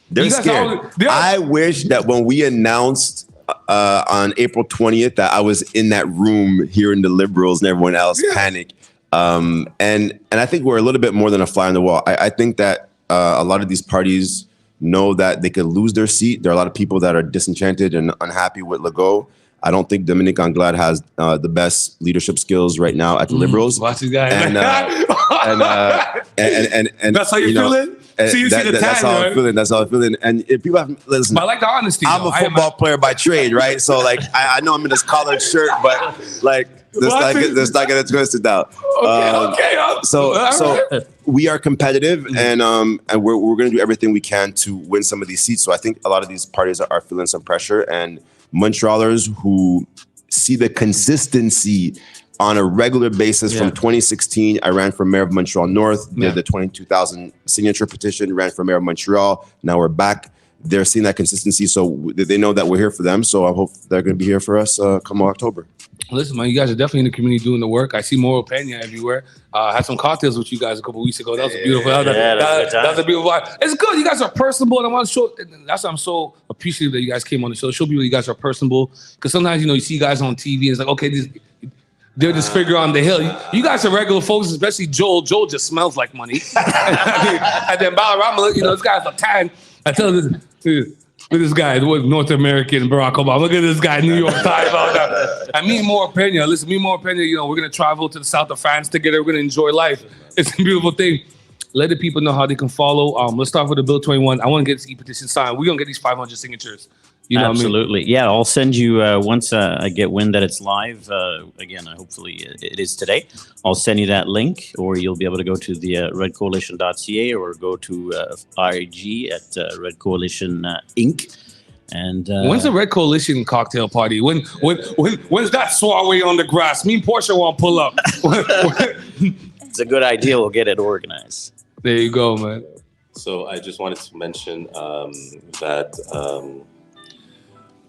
They're scared. I wish that when we announced on April 20th that I was in that room hearing the Liberals and everyone else panic. And I think we're a little bit more than a fly on the wall. I think that a lot of these parties know that they could lose their seat. There are a lot of people that are disenchanted and unhappy with Legault. I don't think Dominique Anglade has the best leadership skills right now at the Liberals. Watch this guy. And that's how you're feeling? So you see the tag, that's how I'm feeling. That's how I'm feeling. And if people have listen, but I like the honesty. I'm a football player by trade, right? So like I know I'm in this collared shirt, but like let's not get it twisted out. So we are competitive, and we're going to do everything we can to win some of these seats. So I think a lot of these parties are feeling some pressure, and Montrealers who see the consistency on a regular basis. From 2016, I ran for mayor of Montreal North, did the 22,000 signature petition, ran for mayor of Montreal. Now we're back. They're seeing that consistency, so they know that we're here for them. So I hope they're going to be here for us come October. Listen, man, you guys are definitely in the community doing the work. I see Moral Pena everywhere. I had some cocktails with you guys a couple weeks ago. That was a beautiful. That was a beautiful vibe. It's good. You guys are personable, and I want to show. That's why I'm so appreciative that you guys came on the show. Show people you guys are personable, because sometimes you see guys on TV and it's like, okay, they're this figure on the hill. You guys are regular folks, especially Joel. Joel just smells like money. And then Balarama, this guy's a tan. I tell this. Look at this guy, North American Barack Obama. Look at this guy, New York Times. All that. And me and Maura Pena, listen, me and Maura Pena, we're going to travel to the south of France together. We're going to enjoy life. It's a beautiful thing. Let the people know how they can follow. Let's start with the Bill 21. I want to get this e-petition signed. We're going to get these 500 signatures. You know Absolutely. What I mean? Yeah, I'll send you, once I get wind that it's live, again, hopefully it is today, I'll send you that link, or you'll be able to go to the redcoalition.ca or go to IG at Red Coalition Inc. And when's the Red Coalition cocktail party? When's that soiree on the grass? Me and Portia want to pull up. It's a good idea. We'll get it organized. There you go, man. So I just wanted to mention that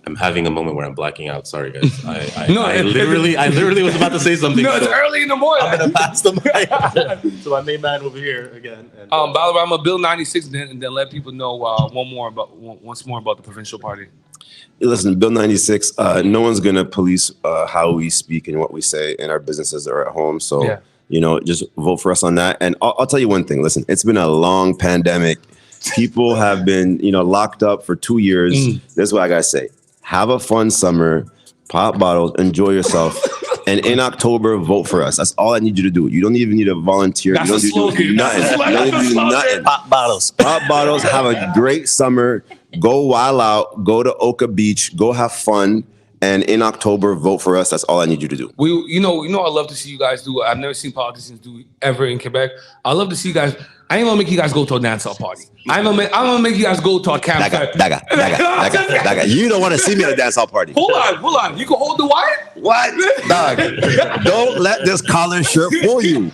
I'm having a moment where I'm blacking out. Sorry, guys. I literally was about to say something. No, it's early in the morning. I'm gonna pass the mic to my main man over here again. And, by the way, I'm gonna build 96 and then let people know once more about the provincial party. Listen, Bill 96. No one's gonna police how we speak and what we say in our businesses or at home. So just vote for us on that. And I'll tell you one thing. Listen, it's been a long pandemic. People have been locked up for 2 years. This is what I gotta say. Have a fun summer, pop bottles, enjoy yourself. And in October, vote for us. That's all I need you to do. You don't even need to volunteer. That's you don't need to do nothing. You don't need to do nothing. Pop bottles. Pop bottles. Have a great summer. Go wild out. Go to Oka Beach. Go have fun. And in October, vote for us. That's all I need you to do. I love to see you guys do. I've never seen politicians do ever in Quebec. I love to see you guys. I ain't gonna make you guys go to a dancehall party. I'm gonna make you guys go to a campfire. Daga. You don't want to see me at a dancehall party. Hold on. You can hold the wire? What? Dog. Don't let this collar shirt fool you.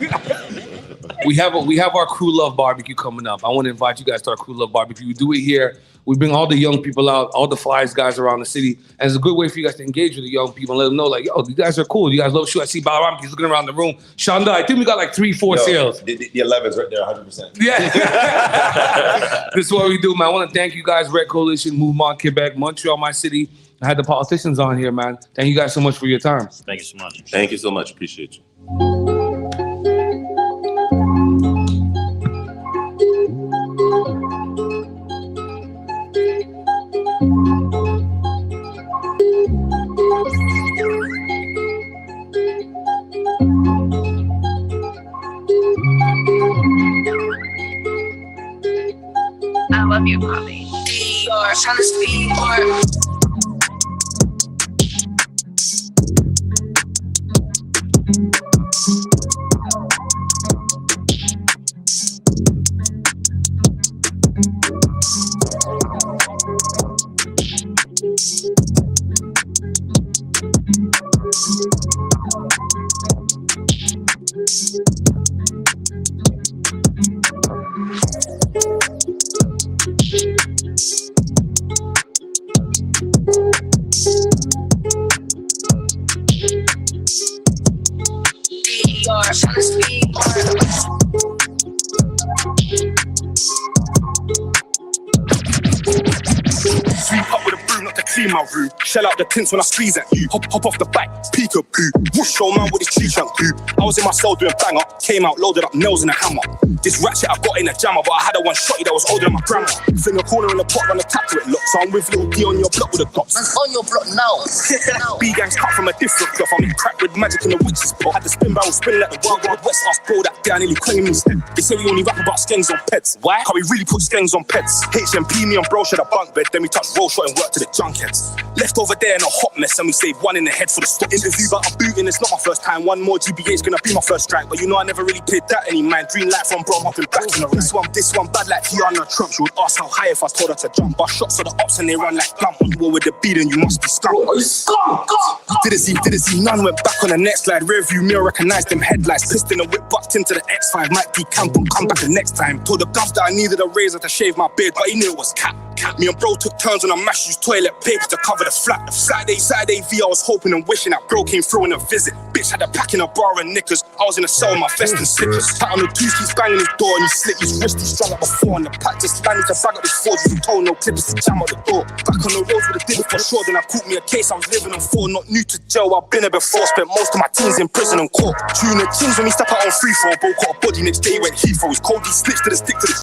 We have our Crew Love Barbecue coming up. I want to invite you guys to our Crew Love Barbecue. We do it here. We bring all the young people out, all the flyers guys around the city. And it's a good way for you guys to engage with the young people and let them know, like, yo, you guys are cool. You guys love shoot. I see Balaram, he's looking around the room. Shonda, I think we got like 3-4 sales. The 11's right there, 100%. Yeah. This is what we do, man. I want to thank you guys, Red Coalition, Mouvement Quebec, Montreal, my city. I had the politicians on here, man. Thank you guys so much for your time. Thank you so much. Thank you so much. Appreciate you. I love you, mommy. You're trying to speak more. Shell out the tints when I squeeze at you. Hop off the bike, peekaboo. Whoosh, show man with his tree trunk do. I was in my cell doing banger. Came out, loaded up nails and a hammer. This ratchet I got in a jammer, but I had a one shotty that was older than my grandma. Fling a corner in the pot, run a tap to it, look. So I'm with little D on your block with the dots. On your block now. B-gangs cut from a different cloth. I'm in crack with magic in the witch's pot. Had the spin barrel spinning at the Wild Wild West. Asked bro that day, I nearly claimed me step. They say we only rap about skanks on pets. Why? Can't we really put skanks on pets? HMP me and bro shared a bunk bed. Then we touched roll shot and work to the junkheads. Left over there in a hot mess and we saved one in the head for the stop. Interview about a booting, it's not my first time. One more GBA's gonna be my first strike. But I never really paid that any mind. Dream life from bro up and back in the right. This one bad like Tiana Trump. She would ask how high if I told her to jump. But shots for the ops and they run like gump. When you were with the beat and you must be scum. Didn't see none, went back on the next slide. Rear view mirror, recognized them headlights. Pissed in the whip, bucked into the X5. Might be camp and come back the next time. Told the gov that I needed a razor to shave my beard, but he knew it was cap. Me and bro took turns on a mash, used toilet paper to cover the flat. Saturday V, I was hoping and wishing that bro came through in a visit. Bitch had a pack in a bar and knickers. I was in a cell with my vest and slippers. Pat on the two, he's banging his door and he slit his wrist, he strung up before. And the pack just landed to bag up his forge. He told no clippers to jam out the door. Back on the roads with a dip for sure. Then I caught me a case I was living on 4. Not new to jail, I've been here before. Spent most of my teens in prison and court. Tune the chins when he step out on free throw. Bro caught a body next day, he went Heathrow. His cold, he snitched to the stick to the